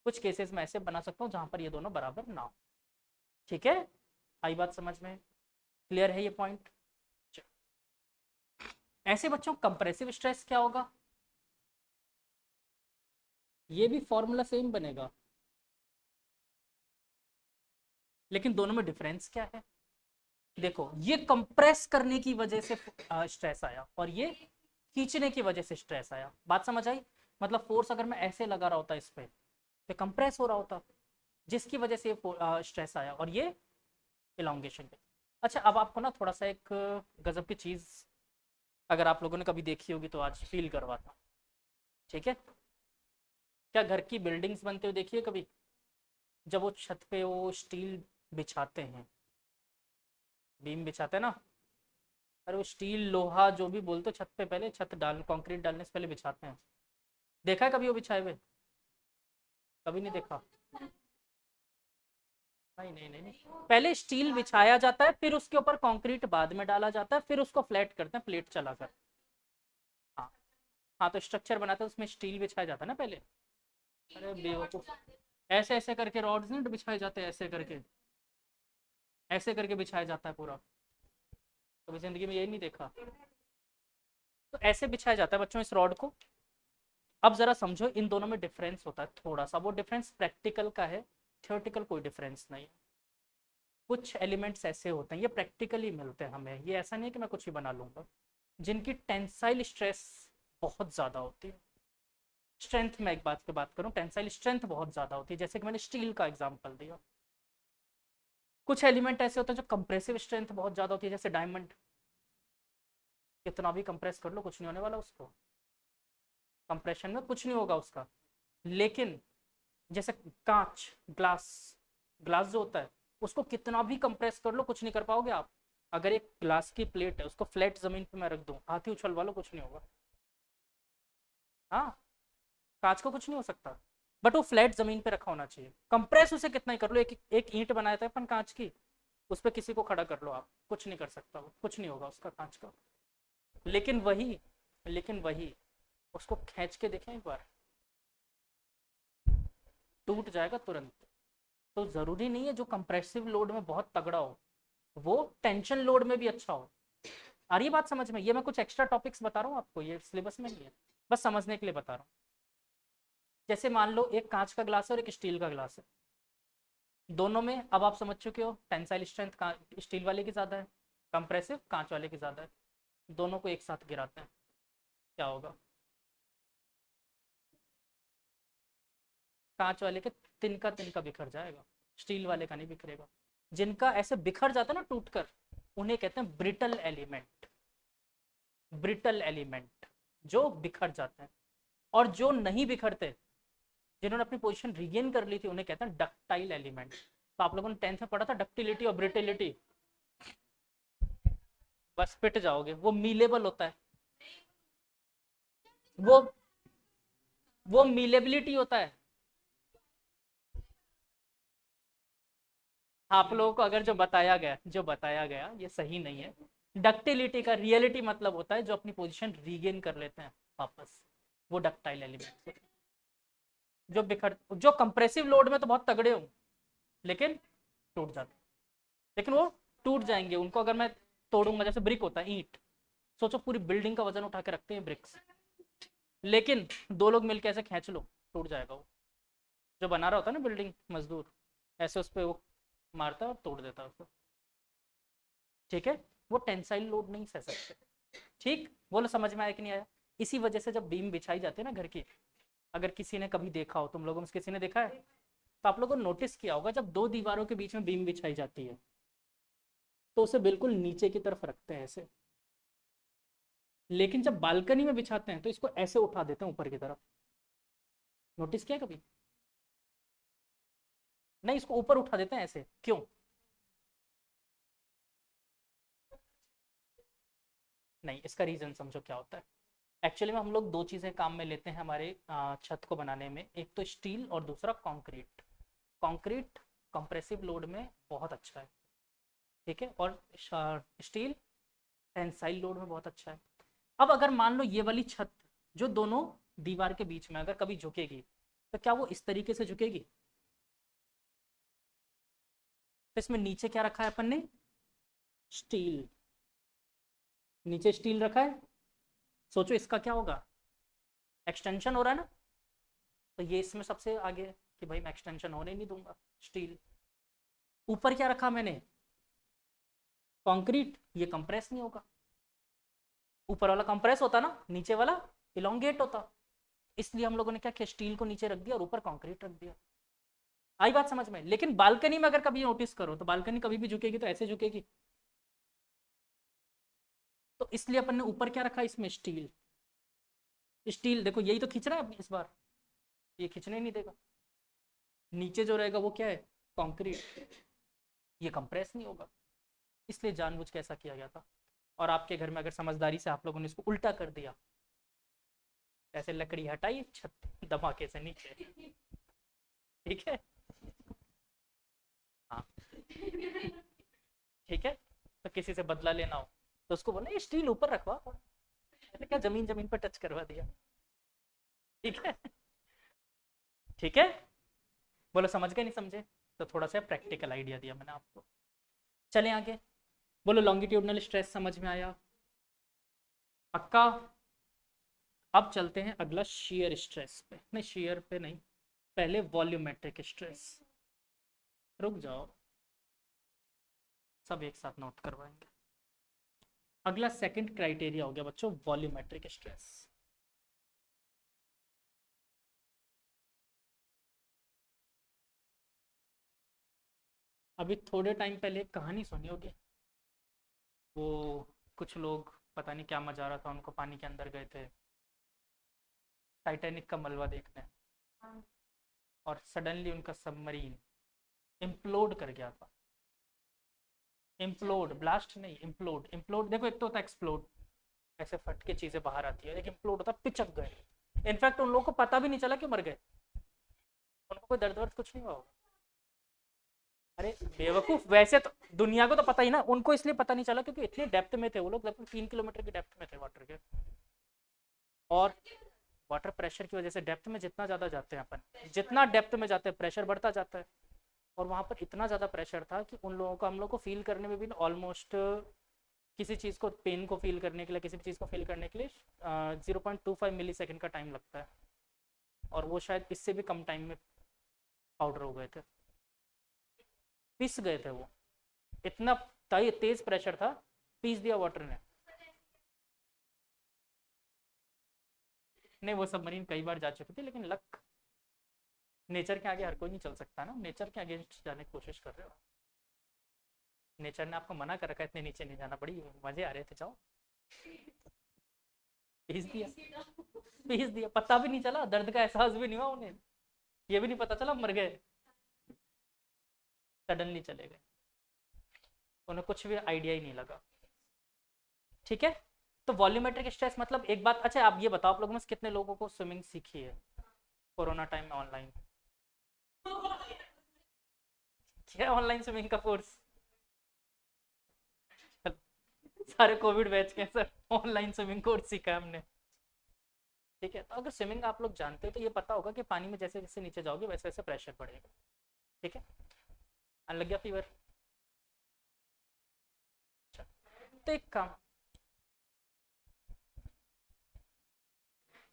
[SPEAKER 1] कुछ केसेस में ऐसे बना सकता हूँ जहां पर ये दोनों बराबर ना हो। ठीक है, आई बात समझ में? क्लियर है ये पॉइंट? ऐसे बच्चों कंप्रेसिव स्ट्रेस क्या होगा, ये भी फॉर्मूला सेम बनेगा, लेकिन दोनों में डिफरेंस क्या है? देखो ये कंप्रेस करने की वजह से स्ट्रेस आया और ये खींचने की वजह से स्ट्रेस आया। बात समझ आई? मतलब फोर्स अगर मैं ऐसे लगा रहा होता इस पे तो कंप्रेस हो रहा होता, जिसकी वजह से स्ट्रेस आया, और ये इलांगेशन पे। अच्छा, अब आपको ना थोड़ा सा एक गजब की चीज अगर आप लोगों ने कभी देखी होगी तो आज फील करवाता हूं। ठीक है, क्या घर की बिल्डिंग्स बनते हुए देखिए कभी, जब वो छत पे वो स्टील बिछाते हैं, बीम बिछाते हैं ना, अरे वो स्टील लोहा जो भी बोलते हो, छत पे पहले छत डाल कंक्रीट डालने से पहले बिछाते हैं। देखा है कभी वो बिछाए हुए? कभी नहीं देखा? नहीं नहीं नहीं नहीं, पहले स्टील बिछाया जाता है, फिर उसके ऊपर कंक्रीट बाद में डाला जाता है, फिर उसको फ्लैट करते हैं प्लेट चलाकर। हाँ, हाँ तो स्ट्रक्चर बनाते हैं उसमें स्टील बिछाया जाता है ना पहले। अरे बेवकूफ, ऐसे ऐसे करके रॉड्स नहीं बिछाए जाते, ऐसे करके, ऐसे करके बिछाया जाता है पूरा। कभी जिंदगी में यही नहीं देखा? तो ऐसे बिछाया जाता है बच्चों इस रॉड को। अब जरा समझो इन दोनों में डिफरेंस होता है थोड़ा सा, वो डिफरेंस प्रैक्टिकल का है, थियोरेटिकल कोई डिफरेंस नहीं। कुछ एलिमेंट्स ऐसे होते हैं ये प्रैक्टिकली मिलते हैं हमें, ये ऐसा नहीं है कि मैं कुछ भी बना लूंगा, जिनकी टेंसाइल स्ट्रेस बहुत ज़्यादा होती है। स्ट्रेंथ में एक बात की बात करूं, टेंसाइल स्ट्रेंथ बहुत ज़्यादा होती है, जैसे कि मैंने स्टील का एग्जांपल दिया। कुछ एलिमेंट ऐसे होते हैं जो कंप्रेसिव स्ट्रेंथ बहुत ज़्यादा होती है, जैसे डायमंड, कितना भी कंप्रेस कर लो कुछ नहीं होने वाला उसको, कंप्रेशन में कुछ नहीं होगा उसका। लेकिन जैसे कांच, ग्लास, ग्लास जो होता है उसको कितना भी कंप्रेस कर लो कुछ नहीं कर पाओगे आप। अगर एक ग्लास की प्लेट है उसको फ्लैट जमीन पे मैं रख दूं, हाथी उछलवा लो कुछ नहीं होगा। हाँ, कांच को कुछ नहीं हो सकता, बट वो फ्लैट जमीन पे रखा होना चाहिए। कंप्रेस उसे कितना ही कर लो, एक ईंट बनाया था अपन कांच की, उस पर किसी को खड़ा कर लो आप, कुछ नहीं कर सकता, वो कुछ नहीं होगा उसका कांच का। लेकिन वही लेकिन वही उसको खींच के देखें एक बार, टूट जाएगा तुरंत। तो जरूरी नहीं है जो कंप्रेसिव लोड में बहुत तगड़ा हो वो टेंशन लोड में भी अच्छा हो। आ रही है बात समझ में? ये मैं कुछ एक्स्ट्रा टॉपिक्स बता रहा हूँ आपको, ये सिलेबस में नहीं है, बस समझने के लिए बता रहा हूँ। जैसे मान लो एक कांच का ग्लास है और एक स्टील का ग्लास है, दोनों में अब आप समझ चुके हो टेंसाइल स्ट्रेंथ स्टील वाले की ज़्यादा है, कंप्रेसिव कांच वाले की ज़्यादा है। दोनों को एक साथ गिराते हैं, क्या होगा? कांच वाले के तिनका तिनका बिखर जाएगा, स्टील वाले का नहीं बिखरेगा। जिनका ऐसे बिखर जाता है ना टूटकर, उन्हें कहते हैं ब्रिटल एलिमेंट। ब्रिटल एलिमेंट जो बिखर जाते हैं, और जो नहीं बिखरते, जिन्होंने अपनी पोजीशन रिगेन कर ली थी, उन्हें कहते हैं डक्टाइल एलिमेंट। तो आप लोगों ने 10th में पढ़ा था डक्टिलिटी और ब्रिटिलिटी, बस पिट जाओगे। वो मीलेबल होता है, वो वो मीलेबिलिटी होता है। आप लोगों को अगर जो बताया गया ये सही नहीं है। डक्टिलिटी का रियलिटी मतलब होता है जो अपनी पोजीशन रीगेन कर लेते हैं वापस, वो डक्टाइल एलिमेंट। जो कंप्रेसिव लोड में तो बहुत तगड़े हो लेकिन टूट जाते, लेकिन वो टूट जाएंगे। उनको अगर मैं तोड़ूंगा, जैसे ब्रिक होता है, ईंट, सोचो पूरी बिल्डिंग का वजन उठा के रखते हैं ब्रिक्स, लेकिन दो लोग मिलकर ऐसे खींच लो, टूट जाएगा वो। जो बना रहा होता है ना बिल्डिंग, मजदूर, ऐसे उस पर वो मारता है और तोड़ देता है उसको, ठीक है? वो टेंसाइल लोड नहीं सह सकते। ठीक, बोलो समझ में आया कि नहीं आया? इसी वजह से जब बीम बिछाई जाती है ना घर की, अगर किसी ने कभी देखा हो, तुम लोगों में से किसी ने देखा है, तो आप लोगों ने नोटिस किया होगा जब दो दीवारों के बीच में बीम बिछाई जाती है तो उसे बिल्कुल नीचे की तरफ रखते हैं ऐसे, लेकिन जब बालकनी में बिछाते हैं तो इसको ऐसे उठा देते हैं ऊपर की तरफ। नोटिस किया कभी? नहीं, इसको ऊपर उठा देते हैं ऐसे, क्यों? नहीं, इसका रीजन समझो क्या होता है। एक्चुअली में हम लोग दो चीज़ें काम में लेते हैं हमारे छत को बनाने में, एक तो स्टील और दूसरा कंक्रीट। कंक्रीट कंप्रेसिव लोड में बहुत अच्छा है, ठीक है, और स्टील टेंसाइल लोड में बहुत अच्छा है। अब अगर मान लो ये वाली छत जो दोनों दीवार के बीच में अगर कभी झुकेगी, तो क्या वो इस तरीके से झुकेगी? तो इसमें नीचे क्या रखा है अपन ने? स्टील। नीचे स्टील रखा है, सोचो इसका क्या होगा? एक्सटेंशन हो रहा है ना, तो ये इसमें सबसे आगे है कि भाई मैं एक्सटेंशन होने नहीं दूंगा, स्टील। ऊपर क्या रखा मैंने? कंक्रीट, ये कंप्रेस नहीं होगा। ऊपर वाला कंप्रेस होता ना, नीचे वाला इलोंगेट होता, इसलिए हम लोगों ने क्या किया, स्टील को नीचे रख दिया और ऊपर कंक्रीट रख दिया। आई बात समझ में? लेकिन बालकनी में अगर कभी नोटिस करो तो बालकनी कभी भी झुकेगी तो ऐसे झुकेगी, तो इसलिए अपन ने ऊपर क्या रखा इसमें? स्टील। स्टील देखो यही तो खींच रहा है इस बार, ये खींचने नहीं देगा। नीचे जो रहेगा वो क्या है? कंक्रीट, ये कंप्रेस नहीं होगा, इसलिए जानबूझ के ऐसा किया गया था। और आपके घर में अगर समझदारी से आप लोगों ने इसको उल्टा कर दिया, ऐसे लकड़ी हटाई, छत धमाके से नीचे, ठीक है? हाँ, ठीक है। तो किसी से बदला लेना हो तो उसको बोलना ये स्टील ऊपर रखवा, ऐसे क्या जमीन जमीन पर टच करवा दिया, ठीक है? ठीक है, बोलो समझ गए नहीं समझे? तो थोड़ा सा प्रैक्टिकल आइडिया दिया मैंने आपको। चलें आगे, बोलो लॉन्गिट्यूडनल स्ट्रेस समझ में आया? पक्का? अब चलते हैं अगला शेयर स्ट्रेस पे, नहीं शेयर पे नहीं, पहले वॉल्यूमेट्रिक स्ट्रेस। रुक जाओ, सब एक साथ नोट करवाएंगे। अगला सेकंड क्राइटेरिया हो गया बच्चों वॉल्यूमेट्रिक स्ट्रेस। अभी थोड़े टाइम पहले एक कहानी सुनी होगी, वो कुछ लोग पता नहीं क्या मजा आ रहा था उनको, पानी के अंदर गए थे टाइटैनिक का मलबा देखने, और सडनली उनका सबमरीन इम्प्लोड कर गया था। इम्प्लोड, ब्लास्ट नहीं, इम्प्लोड। इम्प्लोड देखो, एक तो होता है एक्सप्लोड, ऐसे फट के चीजें बाहर आती है, एक इम्प्लोड होता है पिचक गए। इनफैक्ट उन लोगों को पता भी नहीं चला कि मर गए, उनको कोई दर्द वर्द कुछ नहीं हुआ होगा। अरे बेवकूफ, वैसे तो दुनिया को तो पता ही ना, उनको इसलिए पता नहीं चला क्योंकि इतने डेप्थ में थे वो लोग, लगभग 3 किलोमीटर की डेप्थ में थे वाटर के। और वाटर प्रेशर की वजह से डेप्थ में जितना ज़्यादा जाते हैं अपन, जितना डेप्थ में जाते हैं प्रेशर बढ़ता जाता है। और वहाँ पर इतना ज़्यादा प्रेशर था कि उन लोगों को, हम लोग को फील करने में भी ऑलमोस्ट, किसी चीज़ को, पेन को फील करने के लिए, किसी भी चीज़ को फील करने के लिए 0.25 मिली सेकेंड का टाइम लगता है। और वो शायद इससे भी कम टाइम में पाउडर हो गए थे, पिस गए थे वो, इतना तेज प्रेशर था, पीस दिया वाटर ने। नहीं, वो सबमरीन कई बार जा चुकी थी, लेकिन लक, नेचर के आगे हर कोई नहीं चल सकता ना, नेचर के अगेंस्ट जाने की कोशिश कर रहे हो। नेचर ने आपको मना कर रखा है इतने नीचे नहीं जाना, बड़ी मजे आ रहे थे, जाओ। पीस दिया, पीस दिया, पता भी नहीं चला, दर्द का एहसास भी नहीं हुआ उन्हें, ये भी नहीं पता चला मर गए, सडनली चले गए, उन्हें कुछ भी आइडिया ही नहीं लगा। ठीक है, तो वॉल्यूमेट्रिक स्ट्रेस मतलब एक बात। अच्छा आप ये बताओ, आप लोगों में से कितने लोगों को स्विमिंग सीखी है कोरोना टाइम में ऑनलाइन? क्या ऑनलाइन स्विमिंग का कोर्स? सारे कोविड बैच के सर, ऑनलाइन स्विमिंग कोर्स सीखा है हमने। ठीक है, तो अगर स्विमिंग आप लोग जानते हो तो ये पता होगा कि पानी में जैसे जैसे नीचे जाओगे वैसे वैसे प्रेशर बढ़ेगा। ठीक है, आने लग गया फीवर? अच्छा, तो एक काम,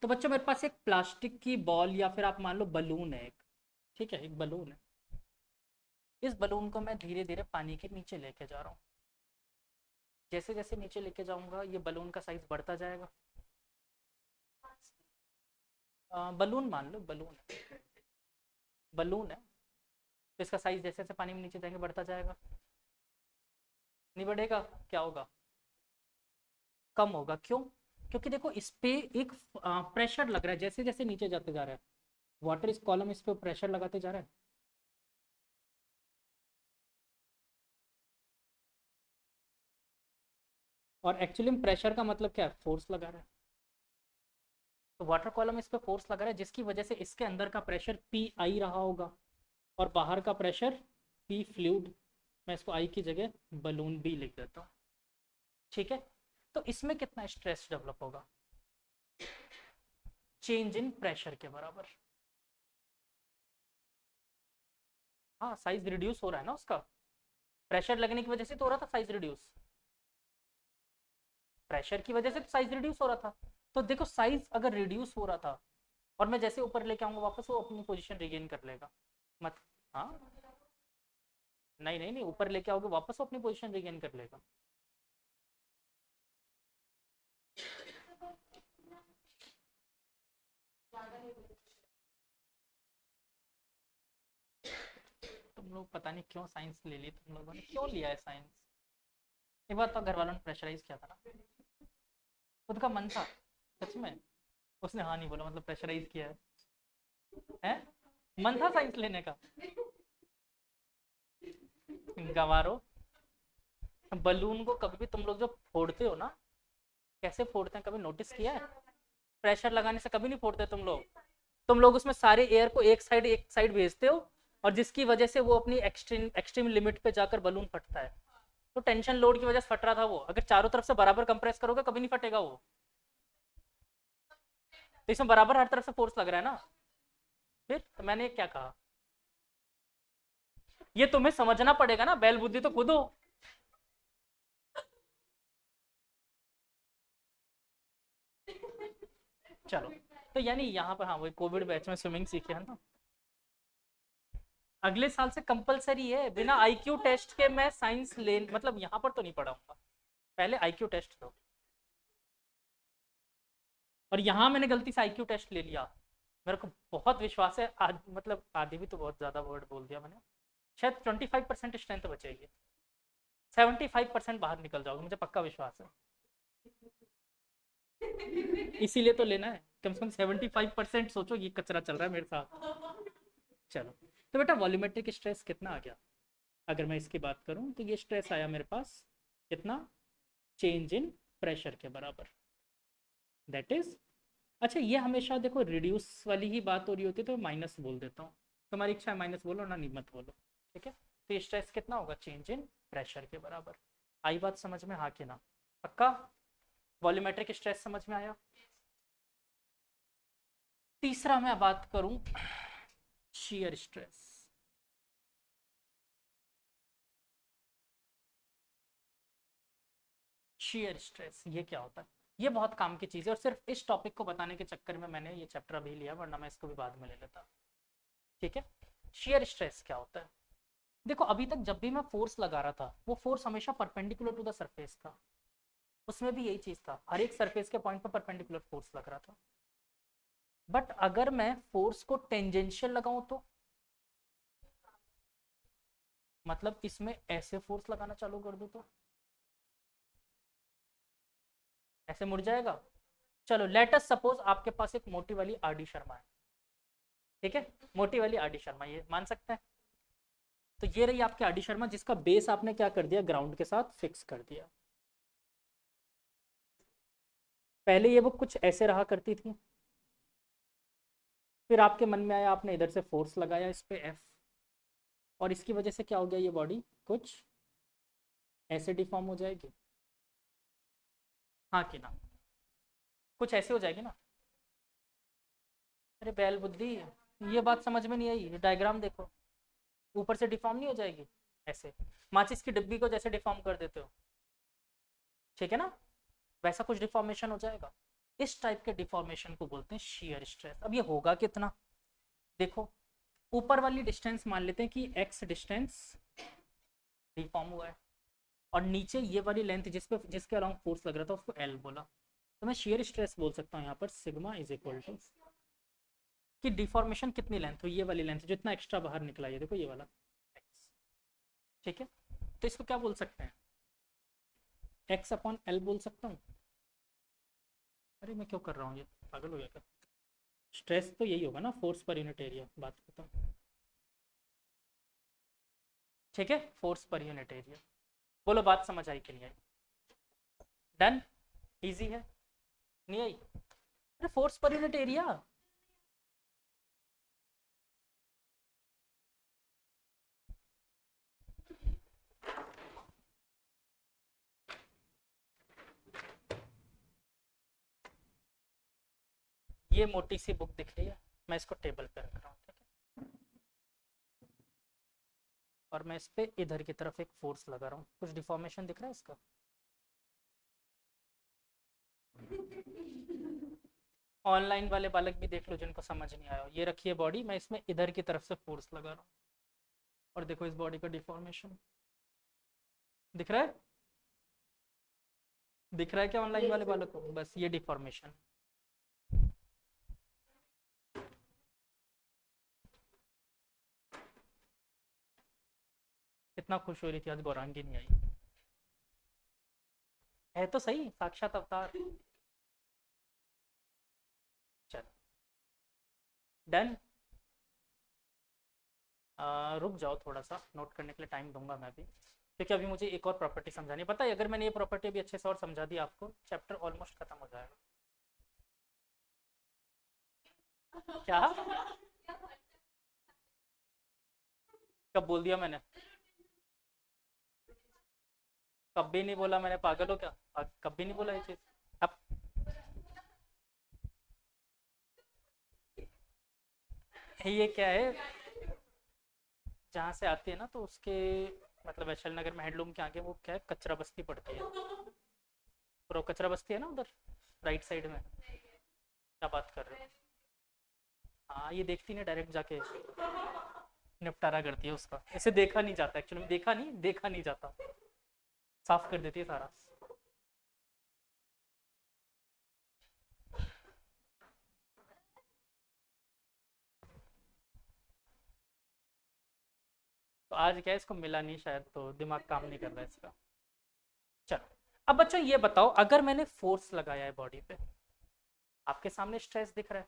[SPEAKER 1] तो बच्चों मेरे पास एक प्लास्टिक की बॉल या फिर आप मान लो बलून है एक, ठीक है, एक बलून है। इस बलून को मैं धीरे धीरे पानी के नीचे लेके जा रहा हूँ। जैसे जैसे नीचे लेके जाऊंगा ये बलून का साइज बढ़ता जाएगा। बलून मान लो, बलून है, बलून है, तो इसका साइज जैसे जैसे पानी में नीचे जाएंगे बढ़ता जाएगा। नहीं बढ़ेगा, क्या होगा? कम होगा। क्यों? क्योंकि देखो इस पे एक प्रेशर लग रहा है, जैसे जैसे नीचे जाते जा रहा है वाटर, इस कॉलम इस पे प्रेशर लगाते जा रहा है। और एक्चुअली में प्रेशर का मतलब क्या है? फोर्स लगा रहा है। तो वाटर कॉलम इस पे फोर्स लगा रहा है, जिसकी वजह से इसके अंदर का प्रेशर पी आई रहा होगा, और बाहर का प्रेशर पी फ्लूइड। मैं इसको आई की जगह बलून बी लिख देता हूँ। ठीक है, तो इसमें कितना स्ट्रेस डेवलप होगा? चेंज इन प्रेशर के बराबर। हाँ, साइज रिड्यूस हो रहा है ना उसका, प्रेशर लगने की वजह से तो हो रहा था साइज रिड्यूस, प्रेशर की वजह से तो साइज रिड्यूस हो रहा था। तो देखो साइज अगर रिड्यूस हो रहा था और मैं जैसे ऊपर लेके आऊंगा वापस, वो अपनी पोजीशन रिगेन कर लेगा। मत, हाँ, नहीं नहीं नहीं, ऊपर लेके आओगे वापस वो अपनी पोजीशन रिगेन कर लेगा। तुम लोग पता नहीं क्यों साइंस ले ली, तुम लोगों ने क्यों लिया है साइंस? एक बात तो घर वालों ने प्रेशराइज किया था ना, खुद का मन था, सच में, उसने हाँ नहीं बोला मतलब प्रेशराइज किया है? मन था साइंस लेने का? गवारो, बलून को कभी भी तुम लोग जो फोड़ते हो ना, कैसे फोड़ते हैं कभी नोटिस किया है? प्रेशर लगाने से कभी नहीं फोड़ते तुम लोग। तुम लोग उसमें सारे एयर को एक साइड भेजते हो, और जिसकी वजह से वो अपनी एक्सट्रीम एक्सट्रीम लिमिट पे जाकर बलून फटता है। तो टेंशन लोड की वजह से फट रहा था वो, अगर चारों तरफ से बराबर कंप्रेस करोगे कभी नहीं फटेगा वो। तो इसमें बराबर हर तरफ से फोर्स लग रहा है ना, फिर तो मैंने क्या कहा, ये तुम्हें समझना पड़ेगा ना, बैल बुद्धि तो खुद हो। चलो, तो यानी यहाँ पर हाँ वही कोविड बैच में स्विमिंग सीखे है ना, अगले साल से कंपलसरी है, बिना आईक्यू टेस्ट के मैं साइंस ले, मतलब यहाँ पर तो नहीं पढ़ाऊंगा, पहले आईक्यू टेस्ट दो। और यहाँ मैंने गलती से आईक्यू टेस्ट ले लिया, मेरे को बहुत विश्वास है आज, मतलब आधी भी तो बहुत ज्यादा वर्ड बोल दिया मैंने, शायद 25% स्ट्रेंथ बचेगी, 75% बाहर निकल जाओगे, मुझे पक्का विश्वास है। इसीलिए तो लेना है, कम से कम 75%, सोचो ये कचरा चल रहा है मेरे साथ। चलो, तो बेटा वॉल्यूमेट्रिक स्ट्रेस कितना आ गया? अगर मैं इसकी बात करूं तो ये स्ट्रेस आया मेरे पास कितना? चेंज इन प्रेशर के बराबर, दैट इज, अच्छा ये हमेशा देखो रिड्यूस वाली ही बात हो रही होती है तो माइनस बोल देता हूँ, तुम्हारी इच्छा है माइनस बोलो ना, नहीं मत बोलो। ठीक है, तो ये स्ट्रेस कितना होगा? चेंज इन प्रेशर के बराबर। आई बात समझ में? हाँ कि ना? पक्का? वॉल्यूमेट्रिक स्ट्रेस समझ में आया? तीसरा मैं बात करूं शियर स्ट्रेस। शियर स्ट्रेस ये क्या होता है? ये बहुत काम की चीज़ है और सिर्फ इस टॉपिक को बताने के चक्कर में मैंने ये चैप्टर अभी लिया, वरना मैं इसको भी बाद में ले लेता। ठीक है, शियर स्ट्रेस क्या होता है? देखो अभी तक जब भी मैं फोर्स लगा रहा था वो फोर्स हमेशा परपेंडिकुलर टू द सरफेस था, उसमें भी यही चीज था, हर एक सरफेस के पॉइंट पर परपेंडिकुलर फोर्स लग रहा था। बट अगर मैं फोर्स को टेंजेंशियल लगाऊं तो मतलब इसमें ऐसे फोर्स लगाना चालू कर दूं तो ऐसे मुड़ जाएगा। चलो लेट अस सपोज आपके पास एक मोटी वाली आर डी शर्मा है, ठीक है, मोटी वाली आर डी शर्मा, ये मान सकते हैं। तो ये रही आपकी आर डी शर्मा जिसका बेस आपने क्या कर दिया, ग्राउंड के साथ फिक्स कर दिया। पहले ये बुक कुछ ऐसे रहा करती थी, फिर आपके मन में आया, आपने इधर से फोर्स लगाया इस पे एफ, और इसकी वजह से क्या हो गया, ये बॉडी कुछ ऐसे डिफॉर्म हो जाएगी। हाँ कि ना, कुछ ऐसे हो जाएगी ना। अरे बैल बुद्धि, ये बात समझ में नहीं आई, ये डायग्राम देखो, ऊपर से डिफॉर्म नहीं हो जाएगी ऐसे, माचिस की डिब्बी को जैसे डिफॉर्म कर देते हो, ठीक है ना, वैसा कुछ डिफॉर्मेशन हो जाएगा। इस टाइप के डिफॉर्मेशन को बोलते हैं शियर स्ट्रेस। अब ये होगा कितना, देखो ऊपर वाली डिस्टेंस मान लेते हैं कि एक्स डिस्टेंस डिफॉर्म हुआ है, और नीचे ये वाली लेंथ जिसके अराउंड फोर्स लग रहा था उसको एल बोला, तो मैं शियर स्ट्रेस बोल सकता हूँ यहाँ पर सिग्मा इज इक्वल टू कि डिफॉर्मेशन कितनी लेंथ हुई, ये वाली लेंथ जो इतना एक्स्ट्रा बाहर निकला, ये देखो ये वाला एक्स, ठीक है। तो इसको क्या बोल सकते हैं, एक्स अपॉन एल बोल सकता हूँ। अरे मैं क्यों कर रहा हूँ, ये पागल हो गया क्या? स्ट्रेस तो यही होगा ना, फोर्स पर यूनिट एरिया, बात करता हूँ, ठीक है, फोर्स पर यूनिट एरिया। बोलो बात समझ आई कि नहीं आई? डन, इजी है, नहीं आई? अरे फोर्स पर यूनिट एरिया, ये मोटी सी बुक दिख रही है, मैं इसको टेबल पे रख रहा हूँ, ठीक है, और मैं इस पे इधर की तरफ एक फोर्स लगा रहा हूँ, कुछ डिफॉर्मेशन दिख रहा है इसका? ऑनलाइन वाले बालक भी देख लो जिनको समझ नहीं आया, ये रखिए बॉडी, मैं इसमें इधर की तरफ से फोर्स लगा रहा हूँ, और देखो इस बॉडी का डिफॉर्मेशन दिख रहा है, दिख रहा है क्या ऑनलाइन वाले बालक को? बस ये डिफॉर्मेशन। कितना खुश हो रही थी आज गौरांगी नहीं आई, है तो सही साक्षात अवतार। चल डन, रुक जाओ थोड़ा सा, नोट करने के लिए टाइम दूंगा मैं भी, क्योंकि अभी मुझे एक और प्रॉपर्टी समझानी पता है, अगर मैंने ये प्रॉपर्टी अभी अच्छे से और समझा दी आपको, चैप्टर ऑलमोस्ट खत्म हो जाएगा। क्या, कब बोल दिया मैंने? कब भी नहीं बोला मैंने, पागल हो क्या? कब भी नहीं बोला ये चीज। अब ये क्या है, जहाँ से आती है ना तो उसके मतलब वैशाली नगर में हैंडलूम के आगे वो क्या है, कचरा बस्ती पड़ती है, पूरा कचरा बस्ती है ना उधर राइट साइड में, क्या बात कर रहे हो? हाँ ये देखती नहीं, डायरेक्ट जाके निपटारा करती है उसका, ऐसे देखा नहीं जाता, एक्चुअली में देखा नहीं जाता, साफ कर देती है सारा। तो आज क्या है, इसको मिला नहीं शायद, तो दिमाग काम नहीं कर रहा है इसका। चलो अब बच्चों ये बताओ, अगर मैंने फोर्स लगाया है बॉडी पे, आपके सामने स्ट्रेस दिख रहा है,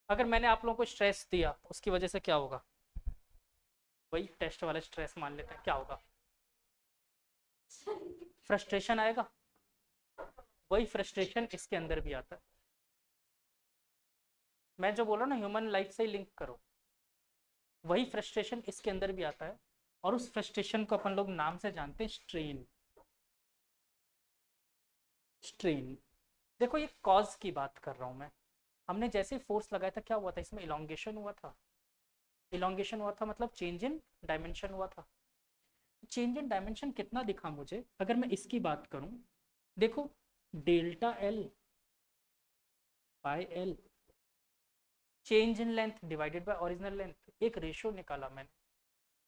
[SPEAKER 1] अगर मैंने आप लोगों को स्ट्रेस दिया उसकी वजह से क्या होगा, वही टेस्ट वाला स्ट्रेस मान लेते हैं, क्या होगा, फ्रस्ट्रेशन आएगा, वही फ्रस्ट्रेशन इसके अंदर भी आता है। मैं जो बोल रहा हूँ ना, ह्यूमन लाइफ से ही लिंक करो, वही फ्रस्ट्रेशन इसके अंदर भी आता है, और उस फ्रस्ट्रेशन को अपन लोग नाम से जानते हैं स्ट्रेन। स्ट्रेन, देखो ये कॉज की बात कर रहा हूं मैं, हमने जैसे फोर्स लगाया था क्या हुआ था, इसमें इलोंगेशन हुआ था। इलोंगेशन हुआ था मतलब चेंज इन डायमेंशन हुआ था। चेंज इन डायमेंशन कितना दिखा मुझे, अगर मैं इसकी बात करूं, देखो delta L by L, change in length divided by original length, एक रेशियो निकाला मैंने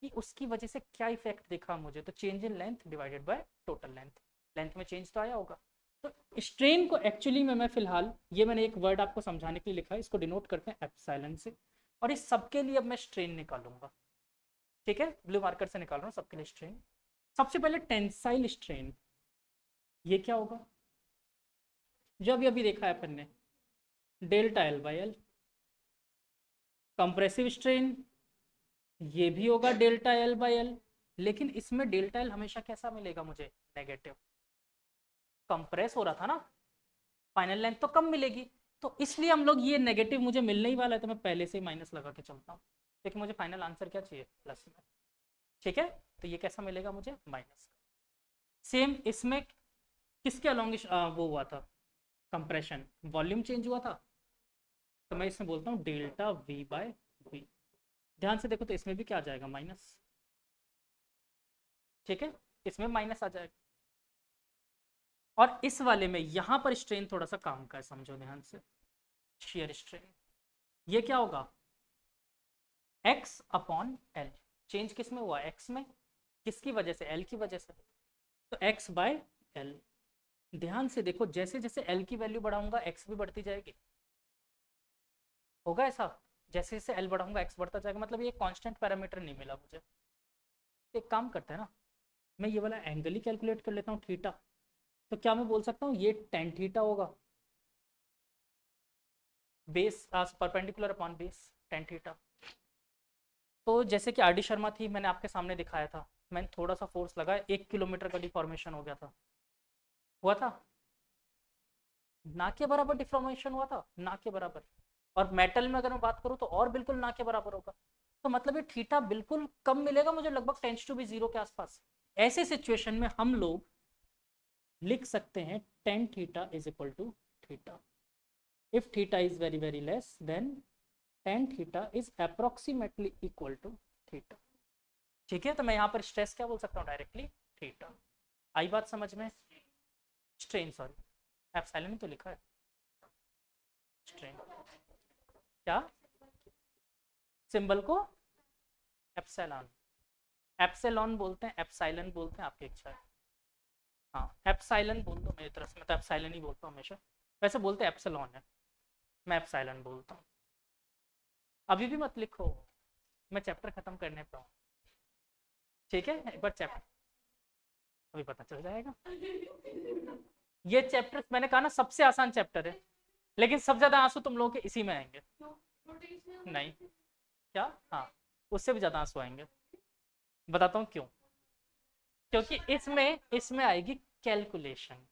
[SPEAKER 1] कि उसकी वजह से क्या इफेक्ट दिखा मुझे, तो change in length divided by total length, length में चेंज तो आया होगा। तो स्ट्रेन को एक्चुअली में मैं फिलहाल, ये मैंने एक वर्ड आपको समझाने के लिए लिखा है, इसको डिनोट करते हैं एप्सिलॉन से, और इस सबके लिए अब मैं स्ट्रेन निकालूंगा। ठीक है, ब्लू मार्कर से निकाल रहा हूँ सबके लिए स्ट्रेन। सबसे पहले टेंसाइल स्ट्रेन, ये क्या होगा, जो अभी अभी देखा है अपन ने, delta L by L. Compressive strain, ये भी होगा डेल्टा एल बाई एल, लेकिन इसमें डेल्टा एल हमेशा कैसा मिलेगा मुझे, नेगेटिव। कंप्रेस हो रहा था ना, फाइनल लेंथ तो कम मिलेगी, तो इसलिए हम लोग ये नेगेटिव मुझे मिलने ही वाला है, तो मैं पहले से ही माइनस लगा के चलता हूँ, लेकिन मुझे फाइनल आंसर क्या चाहिए, प्लस में। ठीक है, तो ये कैसा मिलेगा मुझे, माइनस। सेम इसमें किसके अलॉन्ग वो हुआ था, कंप्रेशन, वॉल्यूम चेंज हुआ था, तो मैं इसमें बोलता हूँ डेल्टा वी बाय वी। ध्यान से देखो तो इसमें भी क्या आ जाएगा, माइनस। ठीक है, इसमें माइनस आ जाएगा। और इस वाले में यहां पर स्ट्रेन थोड़ा सा काम का है, समझो ध्यान से, शेयर स्ट्रेन, ये क्या होगा, x अपॉन एल। चेंज किस में हुआ, x में, किसकी वजह से, l की वजह से, तो x बाय एल। ध्यान से देखो, जैसे जैसे l की वैल्यू बढ़ाऊंगा x भी बढ़ती जाएगी, होगा ऐसा, जैसे जैसे l बढ़ाऊंगा x बढ़ता जाएगा, मतलब ये कांस्टेंट पैरामीटर नहीं मिला मुझे। एक काम करते हैं ना, मैं ये वाला एंगल ही कैलकुलेट कर लेता हूँ, थीटा। तो क्या मैं बोल सकता हूँ ये टेन थीटा होगा, base perpendicular upon base tan theta. तो जैसे कि आर डी शर्मा थी, मैंने आपके सामने दिखाया था, मैंने थोड़ा सा फोर्स लगाया, 1 किलोमीटर का डिफॉर्मेशन हो गया था, हुआ था ना के बराबर डिफॉर्मेशन हुआ था, ना के बराबर। और मेटल में अगर मैं बात करूँ तो और बिल्कुल ना के बराबर होगा, तो मतलब ये थीटा बिल्कुल कम मिलेगा मुझे, लगभग टेंस टू बी जीरो के आसपास। ऐसे सिचुएशन में हम लोग लिख सकते हैं tan theta is equal to theta. If theta is very very less then tan theta is approximately equal to theta. ठीक है, तो मैं यहाँ पर स्ट्रेस क्या बोल सकता हूँ, डायरेक्टली थीटा। आई बात समझ में, स्ट्रेन सॉरी, एप्सिलॉन तो लिखा है, स्ट्रेन क्या, सिंबल को एप्सिलॉन, एप्सिलॉन बोलते हैं, एप्सिलॉन बोलते हैं, आपकी इच्छा है। हाँ, एप्सिलॉन बोल दो मेरी तरफ से, मैं तो एप्सिलॉन ही बोलता हूँ हमेशा, वैसे बोलते हैं एप्सिलॉन है, मैं एप्सिलॉन बोलता हूँ। अभी भी मत लिखो, मैं चैप्टर खत्म करने पर हूँ। ठीक है, एक बार चैप्टर, अभी पता चल जाएगा। ये चैप्टर मैंने कहा ना सबसे आसान चैप्टर है, लेकिन सबसे ज्यादा आंसू तुम लोगों के इसी में आएंगे। नहीं, क्या, हाँ, उससे भी ज्यादा आंसू आएंगे, बताता हूँ क्यों, क्योंकि इसमें इसमें आएगी कैलकुलेशन,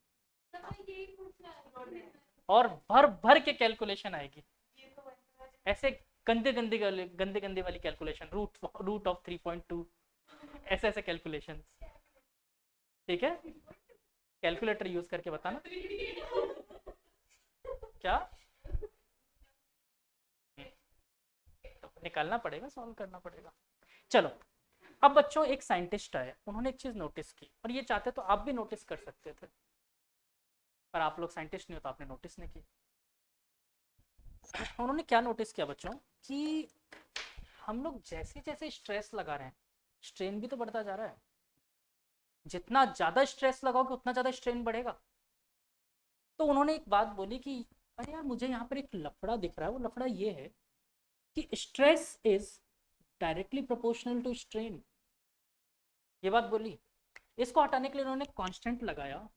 [SPEAKER 1] और भर भर के कैलकुलेशन आएगी, ऐसे गंदे गंदे गंदे गंदे वाली कैलकुलेशन, रूट ऑफ 3.2, ऐसे ऐसे कैलकुलेशन। ठीक है, कैलकुलेटर यूज करके बताना क्या, तो निकालना पड़ेगा, सॉल्व करना पड़ेगा। चलो, अब बच्चों एक साइंटिस्ट आए, उन्होंने एक चीज नोटिस की, और ये चाहते तो आप भी नोटिस कर सकते थे, पर आप लोग साइंटिस्ट नहीं हो तो आपने नोटिस नहीं की। उन्होंने क्या नोटिस किया बच्चों, कि हम लोग जैसे जैसे स्ट्रेस लगा रहे हैं, स्ट्रेन भी तो बढ़ता जा रहा है, जितना ज्यादा स्ट्रेस लगाओगे उतना ज्यादा स्ट्रेन बढ़ेगा। तो उन्होंने एक बात बोली कि अरे यार, मुझे यहाँ पर एक लफड़ा दिख रहा है, वो लफड़ा ये है कि stress is directly proportional to strain. ये बात बोली, इसको हटाने के लिए उन्होंने कांस्टेंट लगाया,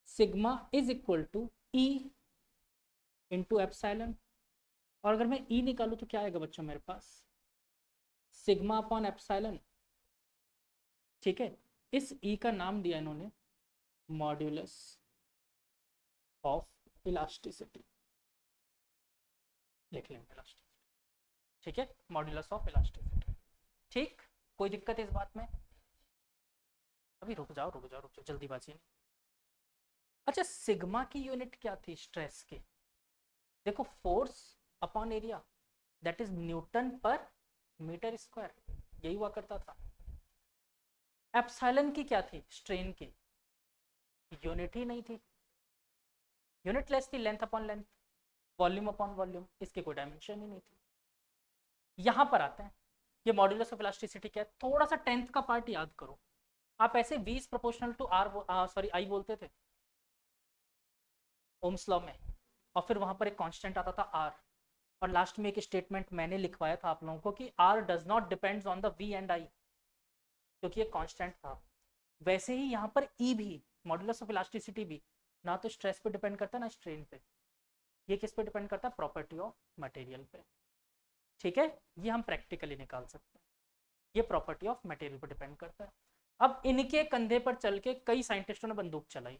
[SPEAKER 1] sigma is equal to E into epsilon. और अगर मैं ई निकालू तो क्या आएगा बच्चों मेरे पास, सिग्मा अपॉन एप्सिलॉन। ठीक है, इस ई का नाम दिया इन्होंने मॉड्यूलस ऑफ इलास्टिसिटी, लिख लेंगे इलास्टिसिटी। ठीक है, मॉड्यूलस ऑफ इलास्टिसिटी। ठीक, कोई दिक्कत है इस बात में, अभी रुक जाओ रुक जाओ रुक जाओ, जल्दीबाजी नहीं। अच्छा, सिग्मा की यूनिट क्या थी स्ट्रेस की, देखो force upon area that is Newton पर मीटर स्क्वायर, यही हुआ करता था। एप्सिलॉन की क्या थी, स्ट्रेन की यूनिट ही नहीं थी, यूनिट लेस थी, length upon length, volume upon volume, इसकी कोई डायमेंशन ही नहीं थी। यहां पर आते हैं, ये मॉड्यूलस ऑफ इलास्टिसिटी क्या है, थोड़ा सा टेंथ का पार्ट याद करो। आप ऐसे v is proportional to R, sorry I बोलते थे ओम्स लॉ में, और फिर वहां पर एक कांस्टेंट आता था r, और लास्ट में एक स्टेटमेंट मैंने लिखवाया था आप लोगों को कि r does not depends on the v and i, क्योंकि ये कांस्टेंट था। वैसे ही यहाँ पर E भी, मॉड्यूलस ऑफ इलास्टिसिटी भी, ना तो स्ट्रेस पे डिपेंड करता है ना स्ट्रेन पे, ये किस पे डिपेंड करता है, प्रॉपर्टी ऑफ मटेरियल पे। ठीक है, ये हम प्रैक्टिकली निकाल सकते हैं, ये प्रॉपर्टी ऑफ मटेरियल पे डिपेंड करता है। अब इनके कंधे पर चल के कई साइंटिस्टों ने बंदूक चलाई,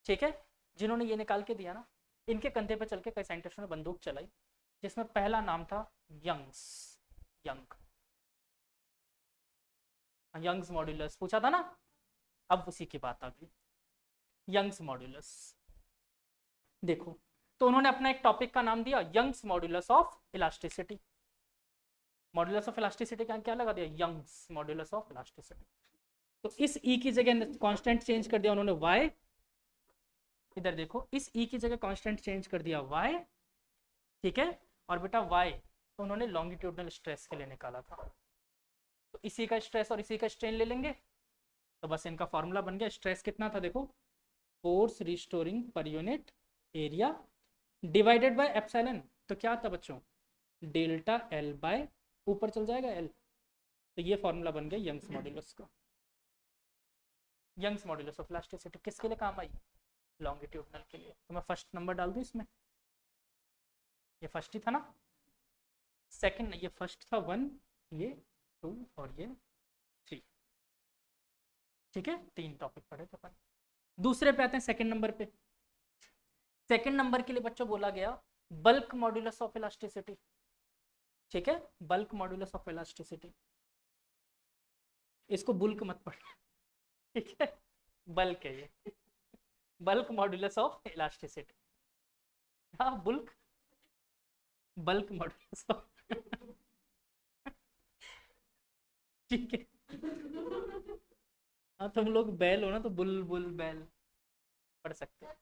[SPEAKER 1] ठीक है, जिन्होंने ये निकाल के दिया ना, इनके कंधे पर चल के कई साइंटिस्टों ने बंदूक चलाई, जिसमें पहला नाम था यंग्स, यंग, यंग्स मॉड्यूलस पूछा था ना, अब उसी की बात आ गई, यंग्स मॉड्यूलस। देखो, तो उन्होंने अपना एक टॉपिक का नाम दिया Young's modulus of elasticity. Modulus of elasticity का क्या लगा दिया, यंग्स मॉड्यूलस ऑफ इलास्टिसिटी। तो इस ई की जगह कांस्टेंट चेंज कर दिया उन्होंने वाई, इधर देखो इस ई की जगह कांस्टेंट चेंज कर दिया वाई, ठीक है, और बेटा वाई तो उन्होंने लॉन्गिट्यूडनल स्ट्रेस के लिए निकाला था, तो इसी का स्ट्रेस और इसी का स्ट्रेन ले लेंगे, तो बस इनका फॉर्मूला बन गया। स्ट्रेस कितना था देखो, फोर्स रिस्टोरिंग पर unit area divided by epsilon, तो क्या था बच्चों, डेल्टा एल बाय, ऊपर चल जाएगा एल, तो ये फॉर्मूला बन गया यंग्स मॉड्यूलस का। यंग्स मॉड्यूलस ऑफ इलास्टिसिटी किसके लिए काम आई, लॉन्गिट्यूडनल के लिए। तो मैं फर्स्ट नंबर डाल दूं इसमें, ये फर्स्ट ही था ना, सेकंड ये फर्स्ट था 1, ये 2 और ये 3, ठीक है, 3 टॉपिक पढ़े थे अपन। दूसरे पे आते हैं, सेकंड नंबर पे। सेकंड नंबर के लिए बच्चों बोला गया बल्क मॉड्यूलस ऑफ इलास्टिसिटी, ठीक है, बल्क मॉड्यूलस ऑफ इलास्टिसिटी, इसको बुल्क मत पढ़, ठीक है, बल्क है ये, बल्क मॉड्यूलस ऑफ इलास्टिसिटी, हाँ बुल्क, बल्क मॉड्यूलस ऑफ, ठीक है, हाँ तुम लोग बैल हो ना, तो बुल बुल बैल पढ़ सकते हो,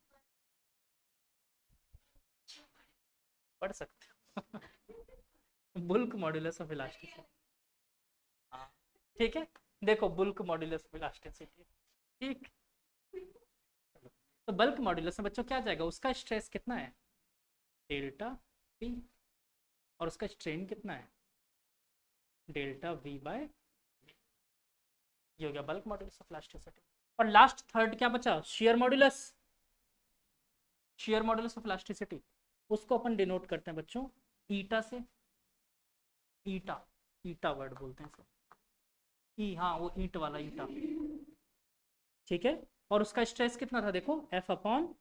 [SPEAKER 1] पढ़ सकते हो, बुल्क मॉड्यूलस ऑफ इलास्टिसिटी, हाँ ठीक है, देखो बुल्क मॉड्यूलस ऑफ इलास्टिसिटी, ठीक, तो बल्क मॉड्यूलस में बच्चों क्या आ जाएगा, उसका स्ट्रेस कितना है डेल्टा पी, और उसका स्ट्रेन कितना है डेल्टा वी बाय, ये हो गया बल्क मॉड्यूलस ऑफ इलास्टिसिटी। और लास्ट थर्ड क्या बचा, share modulus, shear modulus of elasticity, उसको अपन डिनोट करते हैं बच्चों ईटा से, ईटा, ईटा वर्ड बोलते हैं इसको, ई, हाँ वो ईट वाला ईटा, ठीक है, और उसका स्ट्रेस कितना था देखो एफ अपॉन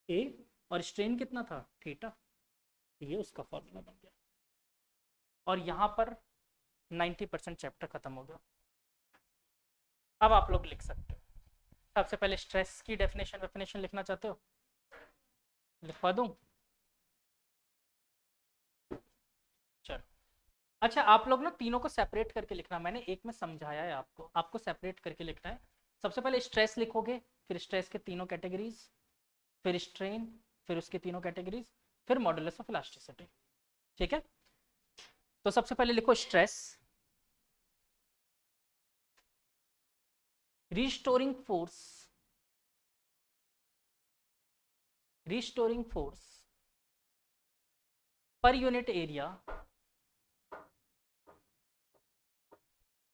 [SPEAKER 1] ए, और स्ट्रेन कितना था थीटा, ये उसका फॉर्मूला बन गया, और यहाँ पर 90% चैप्टर खत्म हो गया। अब आप लोग लिख सकते हो, सबसे पहले स्ट्रेस की डेफिनेशन लिखना चाहते हो, लिखवा दूं, चलो, अच्छा आप लोग ना तीनों को सेपरेट करके लिखना, मैंने एक में समझाया है आपको, आपको सेपरेट करके लिखना है। सबसे पहले स्ट्रेस लिखोगे, फिर स्ट्रेस के तीनों कैटेगरीज, फिर स्ट्रेन, फिर उसके तीनों कैटेगरीज, फिर मॉडुलस ऑफ इलास्टिसिटी, ठीक है। तो सबसे पहले लिखो stress, restoring force, restoring force per unit area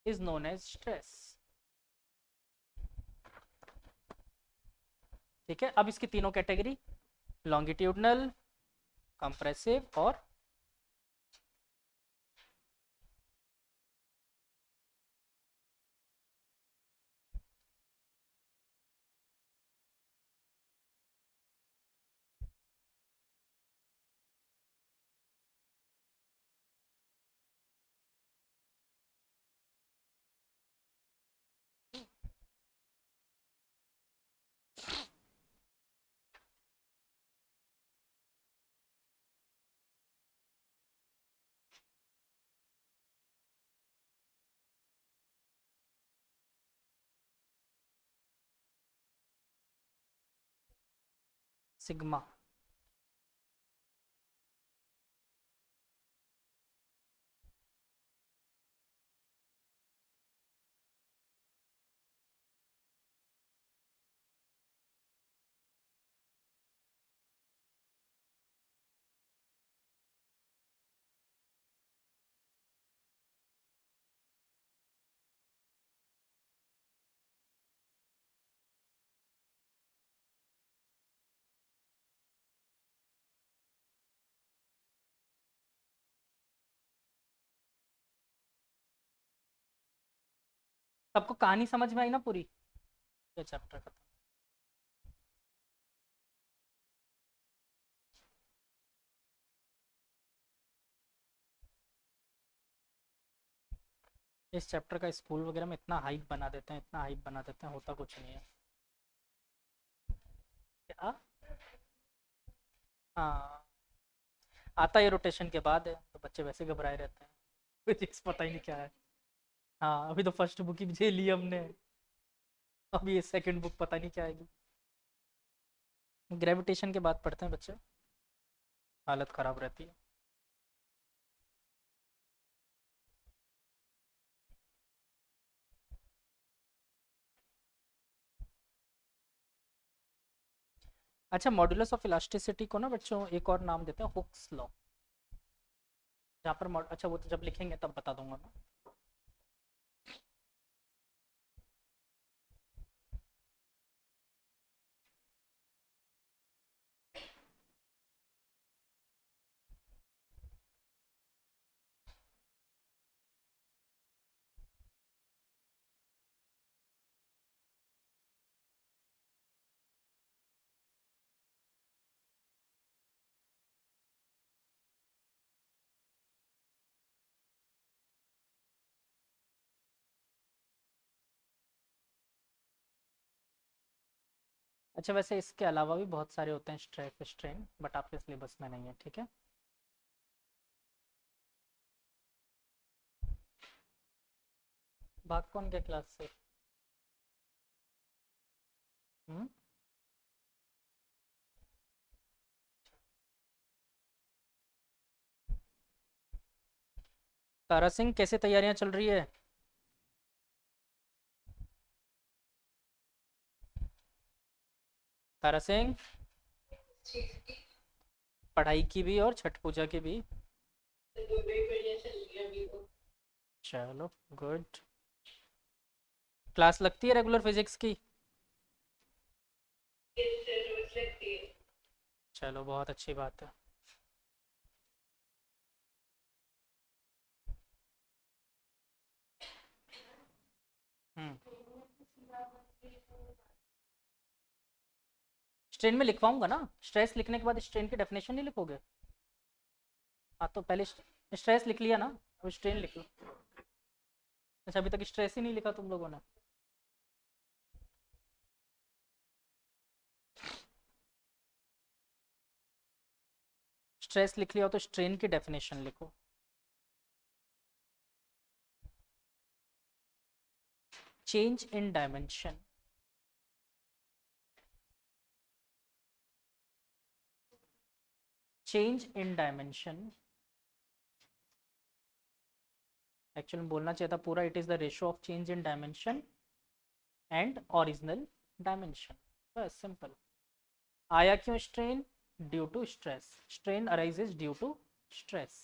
[SPEAKER 1] is known as stress, ठीक है। अब इसकी तीनों कैटेगरी, लॉन्गिट्यूडनल, कंप्रेसिव और सिग्मा। सबको कहानी समझ में आई ना पूरी? ये चैप्टर खत्म। इस चैप्टर का स्कूल वगैरह में इतना हाइप बना देते हैं, इतना हाइप बना देते हैं, होता कुछ नहीं है। क्या? हाँ, आता ये रोटेशन के बाद है तो बच्चे वैसे घबराए रहते हैं। फिजिक्स पता ही नहीं क्या है। हाँ, अभी तो फर्स्ट बुक ही झेल ली हमने, अभी ये सेकंड बुक पता नहीं क्या आएगी। ग्रेविटेशन के बाद पढ़ते हैं बच्चे, हालत ख़राब रहती है। अच्छा, मॉड्यूलस ऑफ इलास्टिसिटी को ना बच्चों एक और नाम देते हैं हुक्स लॉ। जहाँ पर अच्छा वो तो जब लिखेंगे तब बता दूंगा मैं। अच्छा, वैसे इसके अलावा भी बहुत सारे होते हैं स्ट्रेस स्ट्रेन, बट आपके सिलेबस में नहीं है, ठीक है। भाग कौन गया क्लास से? हम्म। तारा सिंह, कैसे तैयारियां चल रही है? तारा सिंह, पढ़ाई की भी और छठ पूजा की भी। चलो, गुड। क्लास लगती है रेगुलर फिजिक्स की? चलो, बहुत अच्छी बात है। हम्म। स्ट्रेन में लिखवाऊंगा ना, स्ट्रेस लिखने के बाद स्ट्रेन की डेफिनेशन नहीं लिखोगे? हाँ, तो पहले स्ट्रेस लिख लिया ना, अब स्ट्रेन लिख लो। अच्छा, अभी तक स्ट्रेस ही नहीं लिखा तुम लोगों ने? स्ट्रेस लिख लिया हो तो स्ट्रेन की डेफिनेशन लिखो। Change in dimension. Change in dimension, actually में बोलना चाहिए था पूरा, it is the ratio of change in dimension and original dimension. बस सिंपल। आया क्यों strain? Due to stress. Strain arises due to stress.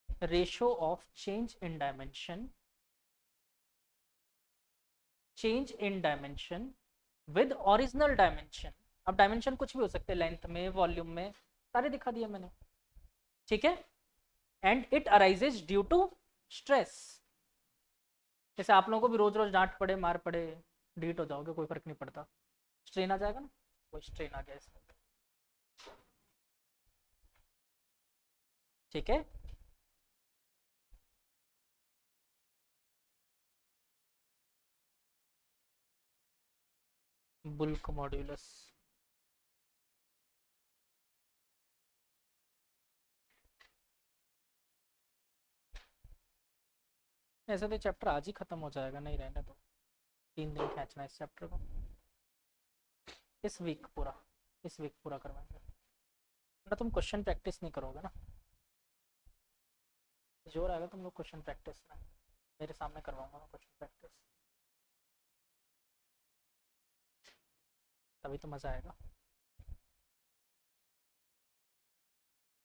[SPEAKER 1] Ratio of change in dimension, change in dimension with original dimension. अब डायमेंशन कुछ भी हो सकते हैं, लेंथ में, वॉल्यूम में, सारे दिखा दिए मैंने, ठीक है। And it arises due to stress. जैसे आप लोगों को भी रोज रोज डांट पड़े, मार पड़े, डीट हो जाओगे, कोई फर्क नहीं पड़ता, स्ट्रेन आ जाएगा ना। कोई स्ट्रेन आ गया इसमें, ठीक है। Bulk modulus. ऐसे तो चैप्टर आज ही खत्म हो जाएगा, नहीं रहने दो, 3 दिन खींचना इस चैप्टर को। इस वीक पूरा करवाएंगे ना। तुम क्वेश्चन प्रैक्टिस नहीं करोगे ना, जोर आएगा तुम लोग क्वेश्चन प्रैक्टिस में, मेरे सामने करवाऊंगा मैं क्वेश्चन प्रैक्टिस, तभी तो मज़ा आएगा।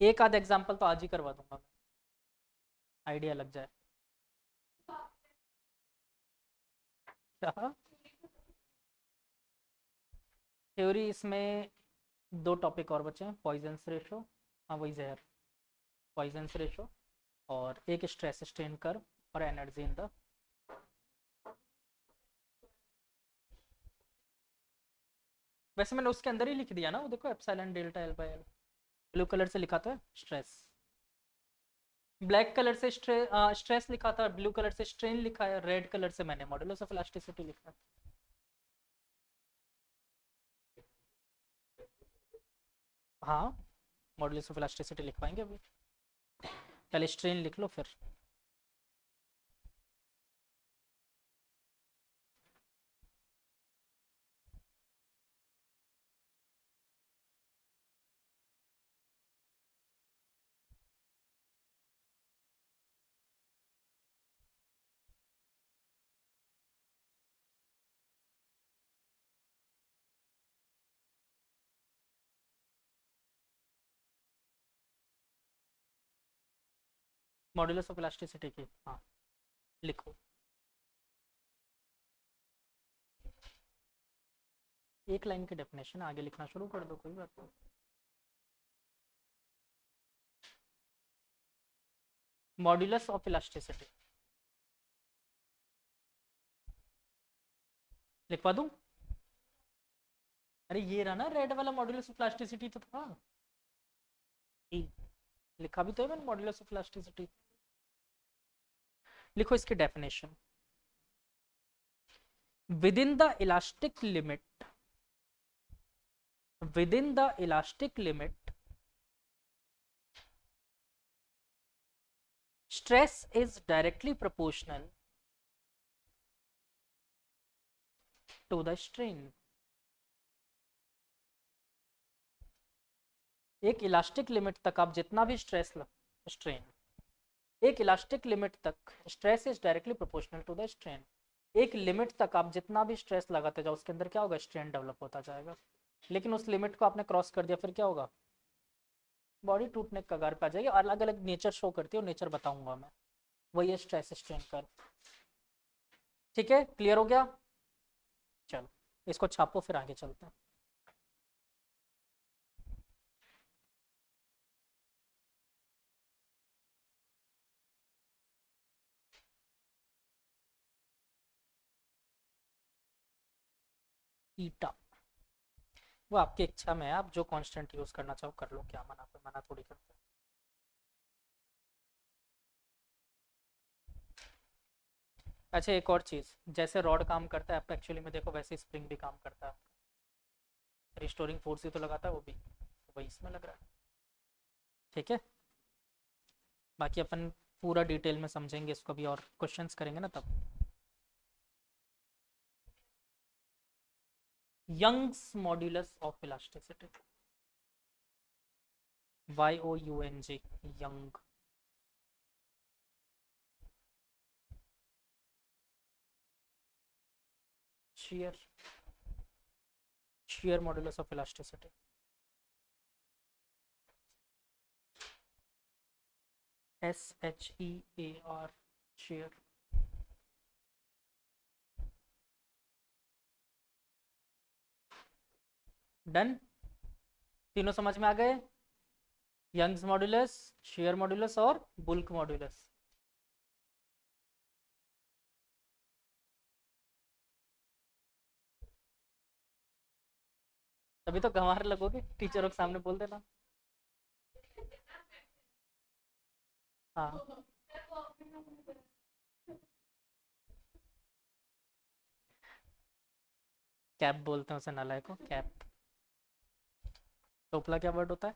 [SPEAKER 1] एक आध एग्जाम्पल तो आज ही करवा दूंगा, आइडिया लग जाए। क्या थ्योरी, इसमें दो टॉपिक और बचे हैं, पॉइजन्स रेशो, हाँ वही जहर, पॉइजन्स रेशो, और एक स्ट्रेस स्ट्रेन कर्व और एनर्जी इन द, वैसे मैंने उसके अंदर ही लिख दिया ना वो, देखो epsilon delta L by L, blue colour से लिखा था स्ट्रेस, ब्लैक कलर से स्ट्रेस लिखा था, ब्लू कलर से स्ट्रेन लिखा है, रेड कलर से मैंने मॉडुलस ऑफ इलास्टिसिटी लिखा है। हाँ मॉडुलस ऑफ इलास्टिसिटी लिखवाएंगे अभी, पहले स्ट्रेन लिख लो फिर। मॉडुलस ऑफ इलास्टिसिटी की, हाँ लिखो, एक लाइन की डेफिनेशन, आगे लिखना शुरू कर दो, कोई बात नहीं। मॉडुलस ऑफ इलास्टिसिटी लिखवा दूं? अरे ये रहा ना रेड वाला, मॉडुलस ऑफ इलास्टिसिटी तो था, ई, लिखा भी तो है मैंने मॉडुलस ऑफ इलास्टिसिटी। लिखो इसकी definition, within the elastic limit, within the elastic limit stress is directly proportional to the strain। एक इलास्टिक लिमिट तक आप जितना भी स्ट्रेन, एक इलास्टिक लिमिट तक stress is directly proportional to the strain, एक लिमिट तक आप जितना भी स्ट्रेस लगाते जाओ उसके अंदर क्या होगा, स्ट्रेन डेवलप होता जाएगा, लेकिन उस लिमिट को आपने क्रॉस कर दिया फिर क्या होगा, बॉडी टूटने के कगार पे आ जाएगी, अलग अलग नेचर शो करती है और नेचर बताऊंगा मैं, वही है स्ट्रेस स्ट्रेन कर्व। ठीक है, क्लियर हो गया? चलो इसको छापो फिर आगे चलते हैं। ईटा, वो आपकी इच्छा में है, आप जो कांस्टेंट यूज करना चाहो कर लो, क्या मना, कोई मना थोड़ी करता है। अच्छा एक और चीज, जैसे रॉड काम करता है आपका एक्चुअली में देखो, वैसे स्प्रिंग भी काम करता है, रिस्टोरिंग फोर्स ही तो लगाता है वो भी, तो वही इसमें लग रहा है। ठीक है, बाकी अपन पूरा डिटेल में समझेंगे इसको भी, और क्वेश्चंस करेंगे ना तब। Young's modulus of elasticity, YOUNG, Young, shear, shear modulus of elasticity, SHEAR, shear। Done, तीनों समझ में आ गए, यंग्स मॉड्यूलस, शेयर मॉड्यूलस और बुल्क मॉड्यूलस। तभी तो गंवार लगोगे, टीचरों के सामने बोल देना। हाँ कैप बोलते हैं उसे, नालायक को, कैप। टोपला क्या वर्ड होता है?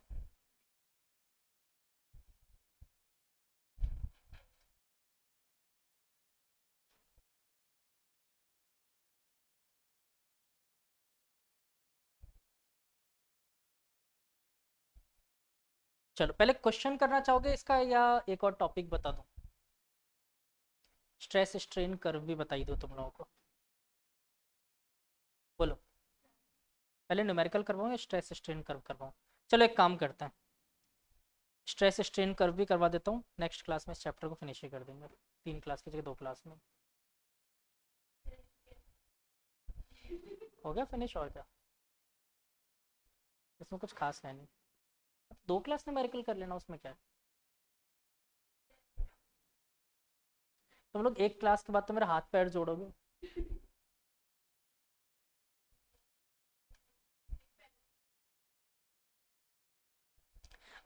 [SPEAKER 1] चलो पहले क्वेश्चन करना चाहोगे इसका या एक और टॉपिक बता दूं? स्ट्रेस स्ट्रेन कर्व भी बताई दो तुम लोगों को, बोलो। पहले न्यूमेरिकल करवाऊँ या स्ट्रेस स्ट्रेन कर्व करवाऊँ? चलो एक काम करते हैं, स्ट्रेस स्ट्रेन कर्व भी करवा देता हूँ, नेक्स्ट क्लास में इस चैप्टर को फिनिश ही कर देंगे, 3 क्लास की जगह 2 क्लास में। हो गया फिनिश, और क्या इसमें कुछ खास है नहीं, 2 क्लास न्यूमेरिकल कर लेना, उसमें क्या है। तुम लोग एक क्लास के बाद तो मेरा हाथ पैर जोड़ोगे।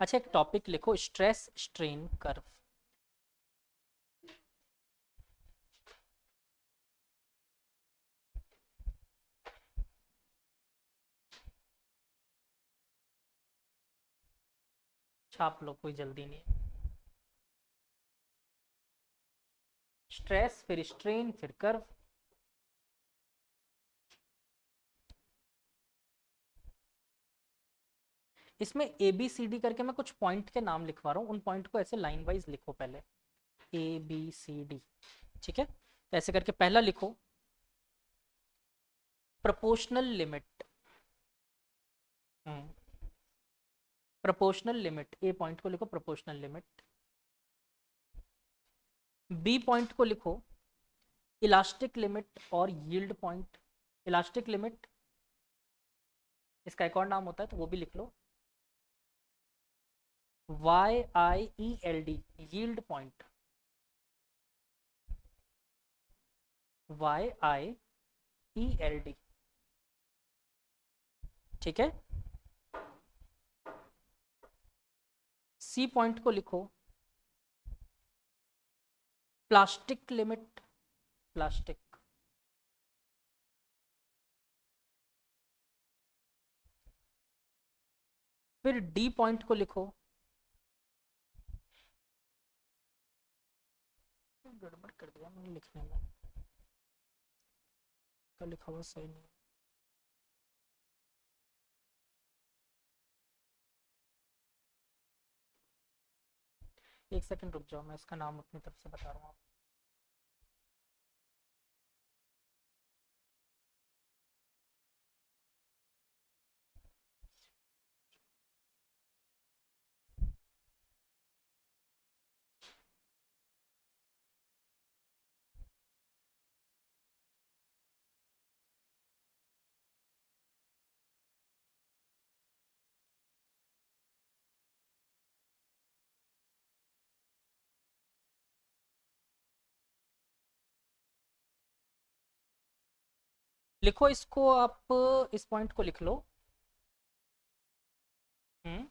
[SPEAKER 1] अच्छा एक टॉपिक लिखो, स्ट्रेस स्ट्रेन कर्व। छाप लो, कोई जल्दी नहीं है। स्ट्रेस फिर स्ट्रेन फिर कर्व। इसमें ए बी सी डी करके मैं कुछ पॉइंट के नाम लिखवा रहा हूँ, उन पॉइंट को ऐसे लाइन वाइज लिखो पहले, ए बी सी डी, ठीक है। तो ऐसे करके पहला लिखो प्रोपोर्शनल लिमिट, प्रोपोर्शनल लिमिट, ए पॉइंट को लिखो प्रोपोर्शनल लिमिट, बी पॉइंट को लिखो इलास्टिक लिमिट और यील्ड पॉइंट। इलास्टिक लिमिट इसका एक और नाम होता है तो वो भी लिख लो, YIELD, यील्ड पॉइंट, YIELD, ठीक है। सी पॉइंट को लिखो प्लास्टिक लिमिट, प्लास्टिक, फिर डी पॉइंट को लिखो, गड़बड़ कर दिया मैंने लिखने में, क्या लिखा हुआ सही नहीं। एक सेकंड रुक जाओ, मैं इसका नाम अपनी तरफ से बता रहा हूँ। लिखो इसको आप, इस पॉइंट को लिख लो। हम्म,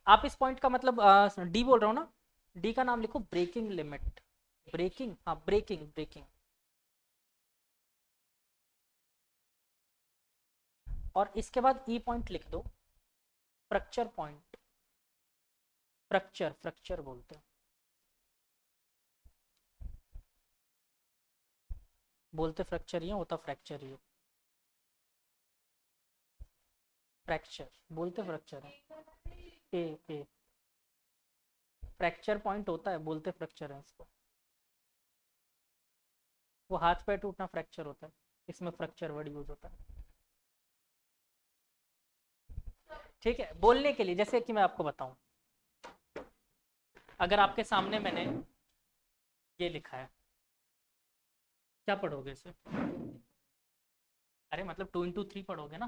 [SPEAKER 1] आप इस पॉइंट का मतलब डी बोल रहा हो ना, डी का नाम लिखो ब्रेकिंग लिमिट, ब्रेकिंग, हाँ ब्रेकिंग ब्रेकिंग, और इसके बाद ई पॉइंट लिख दो फ्रैक्चर पॉइंट, फ्रैक्चर फ्रैक्चर बोलते हैं, बोलते फ्रैक्चर ही है, होता फ्रैक्चर ही है, फ्रैक्चर बोलते फ्रैक्चर है, ए फ्रैक्चर पॉइंट होता है, बोलते फ्रैक्चर है इसको, वो हाथ पैर टूटना फ्रैक्चर होता है, इसमें फ्रैक्चर वर्ड यूज होता है, ठीक है। बोलने के लिए जैसे कि मैं आपको बताऊं, अगर आपके सामने मैंने ये लिखा है, क्या पढ़ोगे इसे? अरे मतलब 2 into 3 पढ़ोगे ना,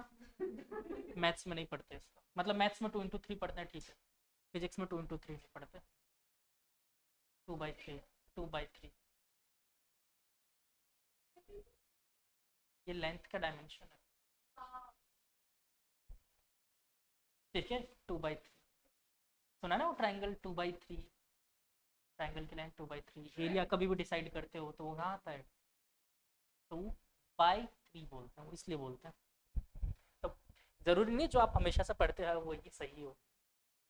[SPEAKER 1] मैथ्स में नहीं पढ़ते इसका मतलब, मैथ्स में 2 into 3 पढ़ते हैं, ठीक है, फिजिक्स में 2 into 3 नहीं पढ़ते, 2/3, 2/3, ये लेंथ का डायमेंशन है, ठीक है, 2/3, सुना ना वो ट्राइंगल 2/3, ट्राइंगल की लेंथ 2/3, एरिया कभी भी डिसाइड करते हो तो वो कहाँ आता है, 2/3 बोलते हैं, इसलिए बोलते हैं। तो जरूरी नहीं जो आप हमेशा से पढ़ते हैं वो ये सही हो,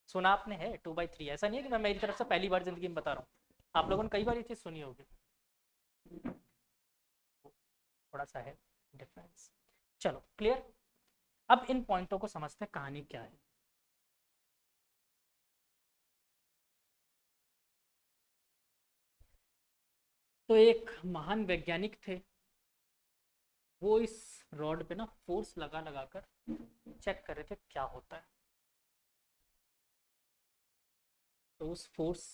[SPEAKER 1] सुना आपने है 2/3, ऐसा नहीं है कि मैं मेरी तरफ से पहली बार जिंदगी में बता रहा हूँ, आप लोगों ने कई बार ये चीज़ सुनी होगी, थोड़ा सा है डिफरेंस। चलो क्लियर, अब इन पॉइंटों को समझते हैं कहानी क्या है। तो एक महान वैज्ञानिक थे, वो इस रॉड पे ना फोर्स लगा लगा कर चेक कर रहे थे क्या होता है। तो उस फोर्स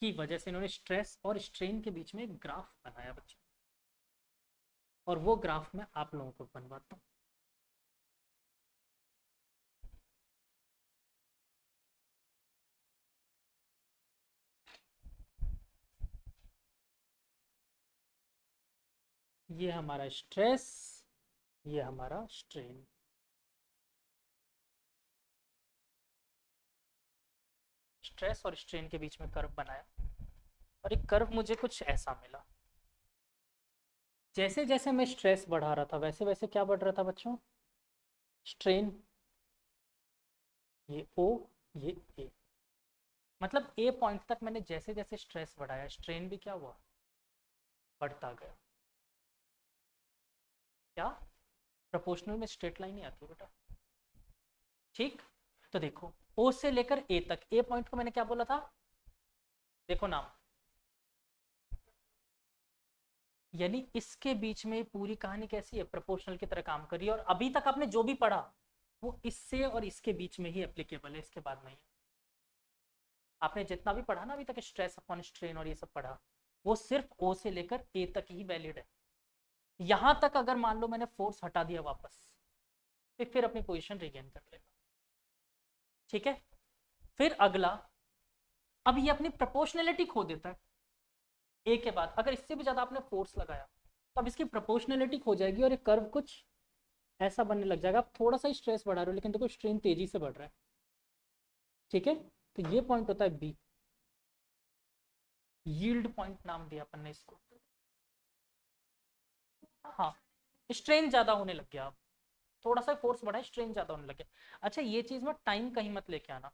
[SPEAKER 1] की वजह से इन्होंने स्ट्रेस और स्ट्रेन के बीच में एक ग्राफ बनाया बच्चों, और वो ग्राफ मैं आप लोगों को बनवाता हूँ। ये हमारा स्ट्रेस, ये हमारा स्ट्रेन। स्ट्रेस और स्ट्रेन के बीच में कर्व बनाया, और एक कर्व मुझे कुछ ऐसा मिला। जैसे जैसे मैं स्ट्रेस बढ़ा रहा था वैसे वैसे क्या बढ़ रहा था बच्चों, स्ट्रेन। ये ओ, ये ए, मतलब ए पॉइंट तक मैंने जैसे जैसे स्ट्रेस बढ़ाया स्ट्रेन भी क्या हुआ, बढ़ता गया। क्या प्रोपोर्शनल में स्ट्रेट लाइन ही आती है बेटा, ठीक। तो देखो ओ से लेकर ए तक, ए पॉइंट को मैंने क्या बोला था, देखो नाम, यानी इसके बीच में पूरी कहानी कैसी है, प्रोपोर्शनल की तरह काम कर रही है। और अभी तक आपने जो भी पढ़ा वो इससे और इसके बीच में ही एप्लीकेबल है, इसके बाद नहीं। आपने जितना भी पढ़ा ना अभी तक, स्ट्रेस अपॉन स्ट्रेन और ये सब पढ़ा, वो सिर्फ ओ से लेकर ए तक ही वैलिड है। यहां तक अगर मान लो मैंने फोर्स हटा दिया वापस, तो फिर अपनी पोजीशन रिगेन कर लेगा, ठीक है। फिर अगला, अब ये अपनी प्रोपोर्शनलिटी खो देता है ए के बाद। अगर इससे भी ज्यादा आपने फोर्स लगाया तो अब इसकी प्रोपोर्शनलिटी खो जाएगी और ये कर्व कुछ ऐसा बनने लग जाएगा। आप थोड़ा सा ही स्ट्रेस बढ़ा रहे हो लेकिन देखो स्ट्रेन तेजी से बढ़ रहा है, ठीक है। तो ये पॉइंट होता है बी, यील्ड पॉइंट नाम दिया अपन ने इसको। हाँ, स्ट्रेन ज्यादा होने लग गया, अब थोड़ा सा फोर्स बढ़ा है स्ट्रेन ज्यादा होने लग गया। अच्छा ये चीज में टाइम कहीं मत लेके आना,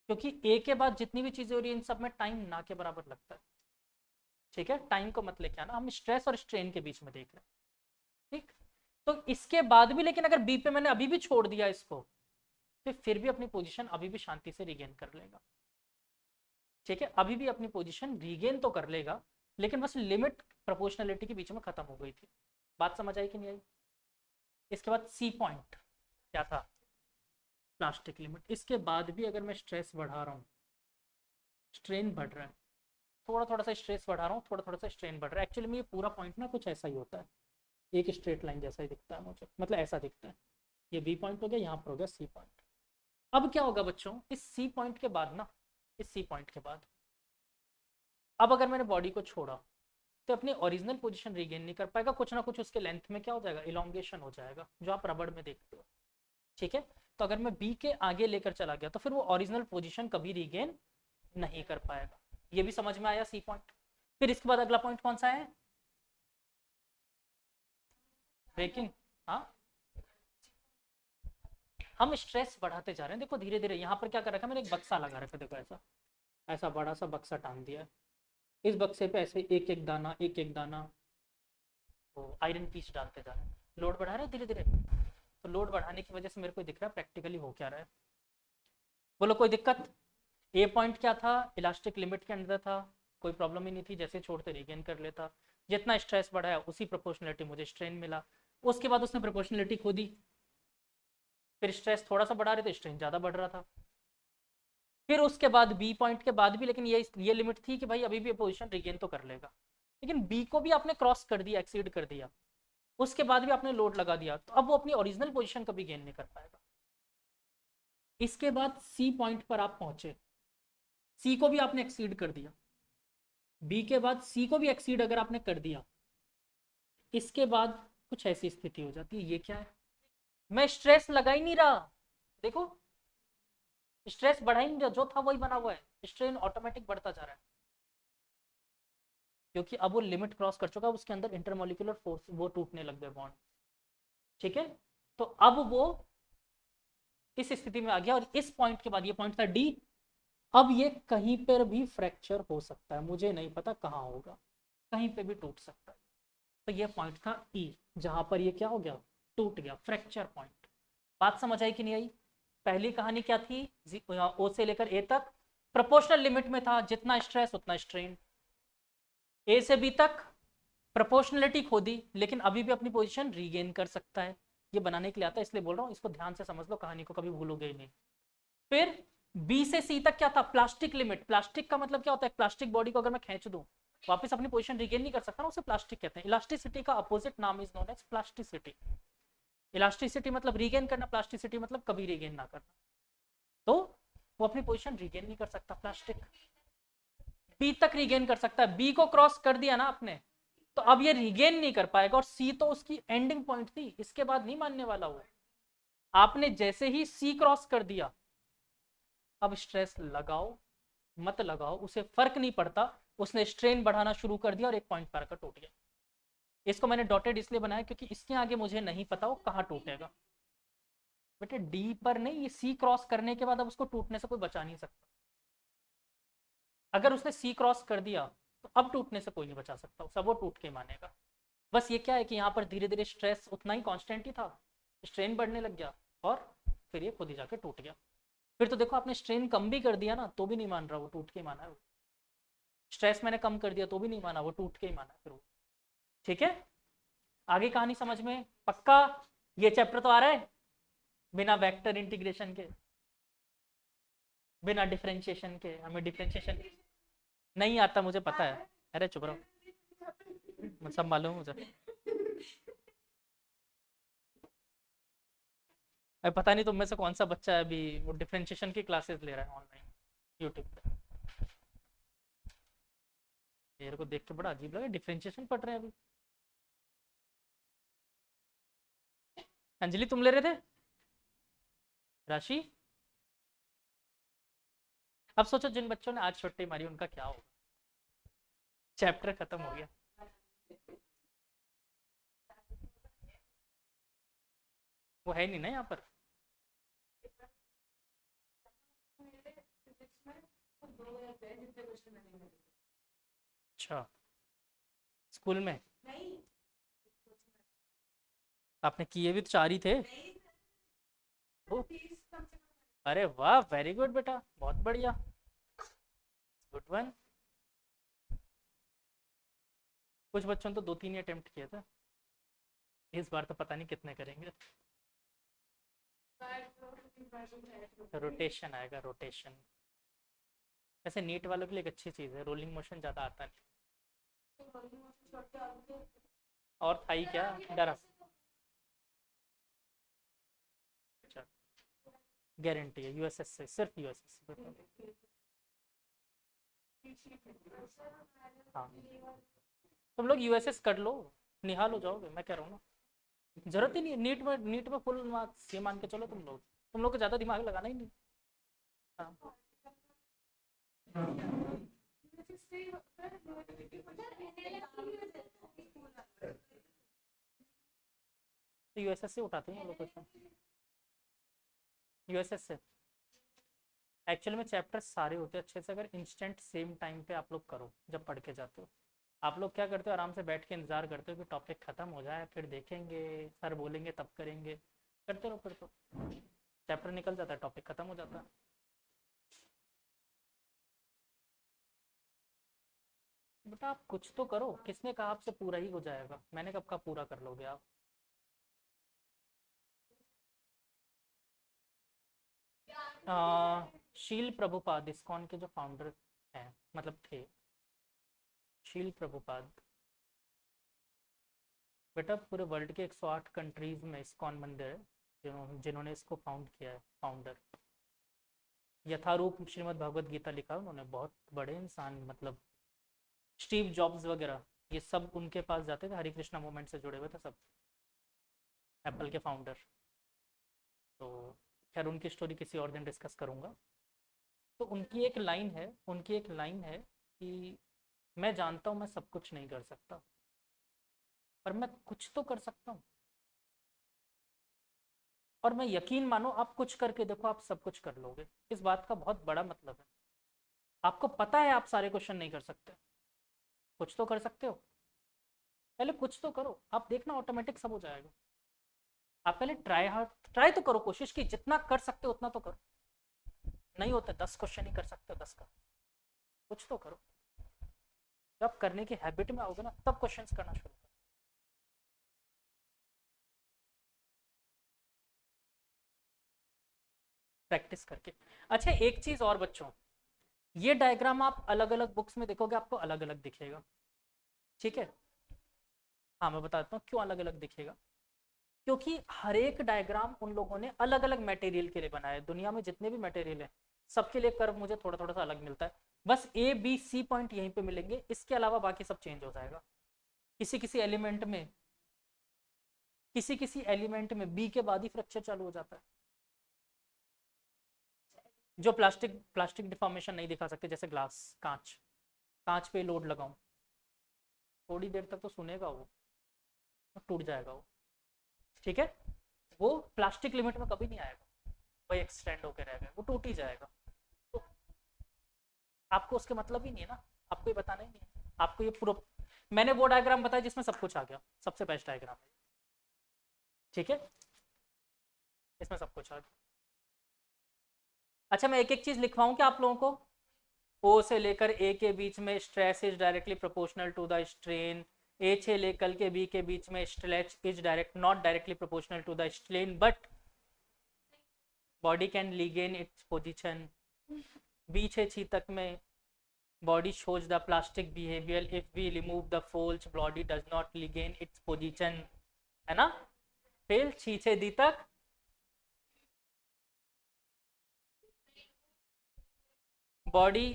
[SPEAKER 1] क्योंकि ए के बाद जितनी भी चीजें हो रही है इन सब में टाइम ना के बराबर लगता है, ठीक है। टाइम को मत लेके आना, हम स्ट्रेस और स्ट्रेन के बीच में देख रहे हैं, ठीक। तो इसके बाद भी लेकिन अगर बी पे मैंने अभी भी छोड़ दिया इसको, तो फिर भी अपनी पोजीशन अभी भी शांति से रिगेन कर लेगा, ठीक है। अभी भी अपनी पोजीशन रिगेन तो कर लेगा, लेकिन बस लिमिट प्रोपोर्शनलिटी के बीच में खत्म हो गई थी। बात समझ आई कि नहीं आई। इसके बाद सी पॉइंट क्या था, प्लास्टिक लिमिट। इसके बाद भी अगर मैं स्ट्रेस बढ़ा रहा हूँ, स्ट्रेन बढ़ रहा है, थोड़ा थोड़ा सा स्ट्रेस बढ़ा रहा हूँ, थोड़ा थोड़ा सा स्ट्रेन बढ़ रहा है, एक्चुअली में ये पूरा पॉइंट ना कुछ ऐसा ही होता है, एक स्ट्रेट लाइन जैसा ही दिखता है मुझे, मतलब ऐसा दिखता है। ये बी पॉइंट हो गया, यहाँ पर हो गया सी पॉइंट। अब क्या होगा बच्चों, इस सी पॉइंट के बाद ना, इस सी पॉइंट के बाद अब अगर मैंने बॉडी को छोड़ा तो अपनी ओरिजिनल पोजीशन रिगेन नहीं कर पाएगा, कुछ ना कुछ उसके लेंथ में क्या हो जाएगा, इलोंगेशन हो जाएगा, जो आप रबड़ में देखते हो, ठीक है। तो अगर मैं बी के आगे लेकर चला गया तो फिर वो ओरिजिनल पोजीशन कभी रिगेन नहीं कर पाएगा। ये भी समझ में आया सी पॉइंट। फिर इसके बाद अगला पॉइंट कौन सा है, ब्रेकिंग। हाँ, हम स्ट्रेस बढ़ाते जा रहे हैं, देखो धीरे धीरे। यहाँ पर क्या कर रखा है मैंने, एक बक्सा लगा रखा है, देखो ऐसा ऐसा बड़ा सा बक्सा टांग दिया है। इस बक्से पे ऐसे एक एक दाना, एक एक दाना वो आयरन पीस डालते जा रहे हैं, लोड बढ़ा रहे हैं धीरे धीरे। तो लोड बढ़ाने की वजह से मेरे को दिख रहा है प्रैक्टिकली हो क्या रहा है, बोलो कोई दिक्कत। ए पॉइंट क्या था, इलास्टिक लिमिट के अंदर था, कोई प्रॉब्लम ही नहीं थी, जैसे छोड़ते रिगेन कर लेता। जितना स्ट्रेस बढ़ाया उसी प्रोपोर्शनलिटी मुझे स्ट्रेन मिला। उसके बाद उसने प्रोपोर्शनलिटी खो दी, फिर स्ट्रेस थोड़ा सा बढ़ा रहे थे, स्ट्रेन ज़्यादा बढ़ रहा था। फिर उसके बाद बी पॉइंट के बाद भी लेकिन ये लिमिट थी कि भाई अभी भी पोजीशन रिगेन तो कर लेगा, लेकिन बी को भी आपने क्रॉस कर दिया, एक्सीड कर दिया, उसके बाद भी आपने लोड लगा दिया, तो अब वो अपनी ओरिजिनल पोजीशन कभी गेन नहीं कर पाएगा। इसके बाद सी पॉइंट पर आप पहुंचे, सी को भी आपने एक्सीड कर दिया, बी के बाद सी को भी एक्सीड अगर आपने कर दिया, इसके बाद कुछ ऐसी स्थिति हो जाती है। ये क्या है, मैं स्ट्रेस लगा ही नहीं रहा, देखो स्ट्रेस बढ़ा ही नहीं रहा, जो था वही बना हुआ है, स्ट्रेन ऑटोमेटिक बढ़ता जा रहा है, क्योंकि अब वो लिमिट क्रॉस कर चुका है, उसके अंदर इंटरमोलिकुलर फोर्स वो टूटने लग गए बॉन्ड, ठीक है। तो अब वो इस स्थिति में आ गया, और इस पॉइंट के बाद ये पॉइंट था डी। अब ये कहीं पर भी फ्रैक्चर हो सकता है, मुझे नहीं पता कहाँ होगा, कहीं पे भी टूट सकता है। तो ये पॉइंट था ई, जहां पर ये क्या हो गया, टूट गया, फ्रैक्चर पॉइंट। बात समझ आई कि नहीं आई। पहली कहानी क्या थी, ओ से लेकर ए तक प्रोपोर्शनल लिमिट में था, जितना स्ट्रेस उतना स्ट्रेन। ए से बी तक प्रोपोर्शनलिटी खो दी, लेकिन अभी भी अपनी पोजीशन रीगेन कर सकता है। ये बनाने के लिए आता है, इसलिए बोल रहा हूँ, इसको ध्यान से समझ लो, कहानी को कभी भूलोगे ही नहीं। फिर बी से सी तक क्या था, प्लास्टिक लिमिट। प्लास्टिक का मतलब क्या होता है, प्लास्टिक बॉडी को अगर मैं खींच दूं वापस अपनी पोजीशन रिगेन नहीं कर सकता ना, उसे प्लास्टिक कहते हैं। इलास्टिसिटी का अपोजिट नाम is known as plasticity. Elasticity मतलब रीगेन करना, प्लास्टिसिटी मतलब कभी रीगेन ना करना। तो वो अपनी पोजीशन रीगेन नहीं कर सकता प्लास्टिक। बी तक रीगेन कर सकता है, बी को क्रॉस कर दिया ना आपने, तो अब ये रीगेन नहीं कर पाएगा, और सी तो उसकी एंडिंग पॉइंट थी, इसके बाद नहीं मानने वाला वो। आपने जैसे ही सी क्रॉस कर दिया, अब स्ट्रेस लगाओ मत लगाओ उसे फर्क नहीं पड़ता, उसने स्ट्रेन बढ़ाना शुरू कर दिया और एक पॉइंट पर आकर टूट गया। इसको मैंने डॉटेड इसलिए बनाया क्योंकि इसके आगे मुझे नहीं पता वो कहाँ टूटेगा। बेटे डी पर नहीं, ये सी क्रॉस करने के बाद अब उसको टूटने से कोई बचा नहीं सकता। अगर उसने सी क्रॉस कर दिया तो अब टूटने से कोई नहीं बचा सकता, सब वो टूट के मानेगा। बस ये क्या है कि यहाँ पर धीरे धीरे स्ट्रेस उतना ही कांस्टेंट ही था, स्ट्रेन बढ़ने लग गया और फिर ये खुद ही जाके टूट गया। फिर तो देखो आपने स्ट्रेन कम भी कर दिया ना तो भी नहीं मान रहा, वो टूट के माना है वो। स्ट्रेस मैंने कम कर दिया तो भी नहीं माना, वो टूट के ही माना फिर वो। ठीक है, आगे कहानी समझ में पक्का। ये चैप्टर तो आ रहा है बिना वेक्टर इंटीग्रेशन के, बिना डिफरेंशिएशन के। हमें डिफरेंशिएशन नहीं आता, मुझे पता है। अरे चुप रहो, सब मालूम मुझे। अरे पता नहीं तुम में से कौन सा बच्चा है अभी वो डिफरेंशिएशन की क्लासेस ले रहा है ऑनलाइन यूट्यूब पे। मेरे को देख के बड़ा अजीब लगा, डिफरेंशिएशन पढ़ रहे हैं अभी। अंजलि तुम ले रहे थे राशि? अब सोचो जिन बच्चों ने आज छुट्टी मारी उनका क्या होगा, चैप्टर खत्म हो गया। वो है नहीं ना यहाँ पर। अच्छा, स्कूल में आपने किए भी तो 4 ही थे। ओ, अरे वाह, वेरी गुड बेटा, बहुत बढ़िया, गुड वन। कुछ बच्चों ने तो 2-3 ही अटेम्प्ट किए थे, इस बार तो पता नहीं कितने करेंगे। रोटेशन आएगा, रोटेशन। वैसे नीट वालों के लिए एक अच्छी चीज़ है, रोलिंग मोशन ज़्यादा आता नहीं। और था ही क्या डरा, गारंटी है यूएसएस से, सिर्फ यूएसएस से। हाँ, तुम लोग यूएसएस कर लो, निहाल हो जाओगे, मैं कह रहा हूँ ना। जरूरत ही नहीं है नीट में फुल मार्क्स ये मान के चलो, तुम लोग को ज़्यादा दिमाग लगाना ही नहीं। हाँ, तो यूएसएस से उठाते हैं वो लोग क्वेश्चन, यूएसएस से। एक्चुअल में चैप्टर सारे होते हैं अच्छे से, अगर इंस्टेंट सेम टाइम पे आप लोग करो जब पढ़ के जाते हो। आप लोग क्या करते हो, आराम से बैठ के इंतजार करते हो कि टॉपिक खत्म हो जाए फिर देखेंगे, सर बोलेंगे तब करेंगे, करते रहो फिर तो चैप्टर निकल जाता है, टॉपिक खत्म हो जाता है। बेटा आप कुछ तो करो, किसने कहा आपसे पूरा ही हो जाएगा, मैंने कब कहा पूरा कर लोगे आप। शील प्रभुपाद इस्कॉन के जो फाउंडर हैं, मतलब थे, शील प्रभुपाद। बेटा पूरे वर्ल्ड के 108 कंट्रीज में इस्कॉन मंदिर है, जिन्होंने इसको फाउंड किया है, फाउंडर। यथारूप श्रीमद् भगवत गीता लिखा उन्होंने, बहुत बड़े इंसान, मतलब स्टीव जॉब्स वगैरह ये सब उनके पास जाते थे, हरे कृष्णा मूवमेंट से जुड़े हुए थे सब, एप्पल के फाउंडर। तो खैर उनकी स्टोरी किसी और दिन डिस्कस करूँगा। तो उनकी एक लाइन है कि मैं जानता हूँ मैं सब कुछ नहीं कर सकता, पर मैं कुछ तो कर सकता हूँ, और मैं यकीन मानो आप कुछ करके देखो आप सब कुछ कर लोगे। इस बात का बहुत बड़ा मतलब है, आपको पता है आप सारे क्वेश्चन नहीं कर सकते, कुछ तो कर सकते हो, पहले कुछ तो करो, आप देखना ऑटोमेटिक सब हो जाएगा। आप पहले ट्राई तो करो, कोशिश की जितना कर सकते हो उतना तो करो। नहीं होता 10 क्वेश्चन ही कर सकते हो, 10 का कुछ तो करो। जब करने की हैबिट में आओगे ना तब क्वेश्चंस करना शुरू करो। प्रैक्टिस करके। अच्छा एक चीज और बच्चों, ये डायग्राम आप अलग अलग बुक्स में देखोगे आपको अलग अलग दिखेगा, ठीक है। हाँ मैं बताता हूँ क्यों अलग अलग दिखेगा, क्योंकि हर एक डायग्राम उन लोगों ने अलग अलग मटेरियल के लिए बनाया है। दुनिया में जितने भी मटेरियल है सबके लिए कर्व मुझे थोड़ा थोड़ा सा अलग मिलता है। बस ए बी सी पॉइंट यहीं पे मिलेंगे, इसके अलावा बाकी सब चेंज हो जाएगा। किसी किसी एलिमेंट में, किसी किसी एलिमेंट में बी के बाद ही फ्रैक्चर चालू हो जाता है। जो प्लास्टिक प्लास्टिक डिफॉर्मेशन नहीं दिखा सकते, जैसे ग्लास, कांच, कांच पे लोड लगाऊं थोड़ी देर तक तो सुनेगा वो, टूट जाएगा वो, ठीक है। वो प्लास्टिक लिमिट में कभी नहीं आएगा, वही एक्सटेंड होकर रहेगा, वो टूट ही जाएगा। तो आपको उसके मतलब ही नहीं है ना, आपको ये बताना ही नहीं है आपको। ये पूरा मैंने वो डायग्राम बताया जिसमें सब कुछ आ गया, सबसे बेस्ट डायग्राम है, ठीक है, इसमें सब कुछ आ गया। अच्छा मैं एक एक चीज लिखवाऊं क्या आप लोगों को। ओ से लेकर ए के बीच में stress is directly proportional to the strain, A से लेकर के बी के बीच में stretch is direct not directly proportional to the strain but body can regain its position. B से सी तक में body shows the plastic behavior if we remove the folds body does not regain its position, है ना। फिर सी से डी तक body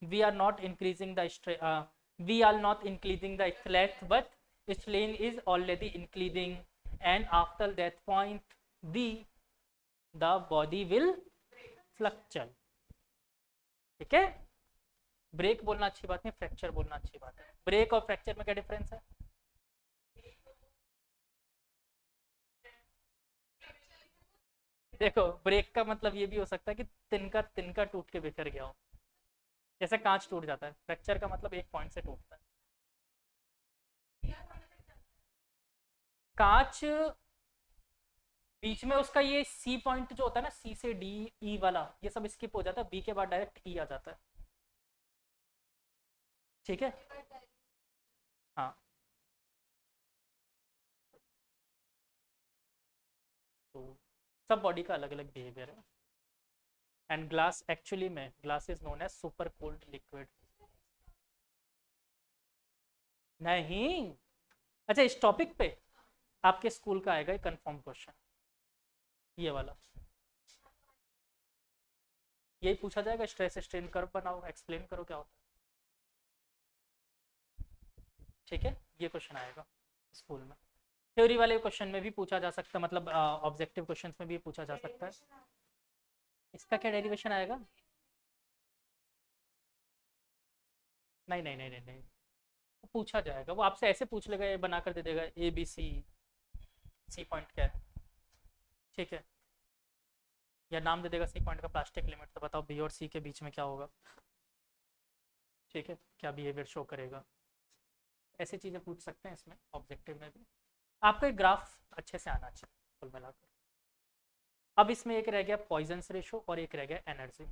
[SPEAKER 1] we are not increasing the we are not increasing the strength but strain is already increasing and after that point the body will fluctuate, ठीक है। ब्रेक बोलना अच्छी बात नहीं, फ्रैक्चर बोलना अच्छी बात है। ब्रेक और फ्रैक्चर में क्या डिफरेंस है। देखो ब्रेक का मतलब ये भी हो सकता है कि तिनका तिनका टूट के बिखर गया हो, जैसे कांच टूट जाता है। फ्रैक्चर का मतलब एक पॉइंट से टूटता है। कांच बीच में उसका ये सी पॉइंट जो होता है ना, सी से डी ई वाला, ये सब स्किप हो जाता है, बी के बाद डायरेक्ट ई आ जाता है, ठीक है। हाँ तो सब बॉडी का अलग अलग बिहेवियर है। एंड ग्लास एक्चुअली में glass is known as super cold liquid. नहीं, अच्छा इस टॉपिक पे आपके स्कूल का आएगा कंफर्म क्वेश्चन, ये वाला यही पूछा जाएगा। स्ट्रेस स्ट्रेन कर्व बनाओ, एक्सप्लेन करो क्या होता है, ठीक है। ये क्वेश्चन आएगा स्कूल में। थ्योरी वाले क्वेश्चन में भी पूछा जा सकता है, मतलब ऑब्जेक्टिव क्वेश्चंस में भी पूछा जा सकता है। इसका क्या डेरिवेशन आएगा। नहीं नहीं नहीं नहीं नहीं, वो पूछा जाएगा, वो आपसे ऐसे पूछ लेगा, ये बना कर दे देगा A B C, C point क्या है, ठीक है। या नाम दे देगा सी पॉइंट का प्लास्टिक लिमिट, तो बताओ बी और सी के बीच में क्या होगा, ठीक है, क्या बिहेवियर शो करेगा। ऐसी चीज़ें पूछ सकते हैं इसमें ऑब्जेक्टिव में भी। आपको एक ग्राफ अच्छे से आना चाहिए कुल मिलाकर। अब इसमें एक रह गया पॉइजन्स रेशो और एक रह गया एनर्जी।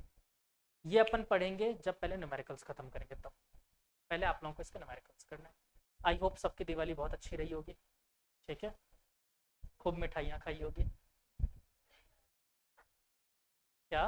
[SPEAKER 1] ये अपन पढ़ेंगे जब पहले न्यूमेरिकल्स खत्म करेंगे, तब पहले आप लोगों को इसके न्यूमेरिकल्स करना है। आई होप सबकी दिवाली बहुत अच्छी रही होगी, ठीक है, खूब मिठाइयाँ खाई होगी। क्या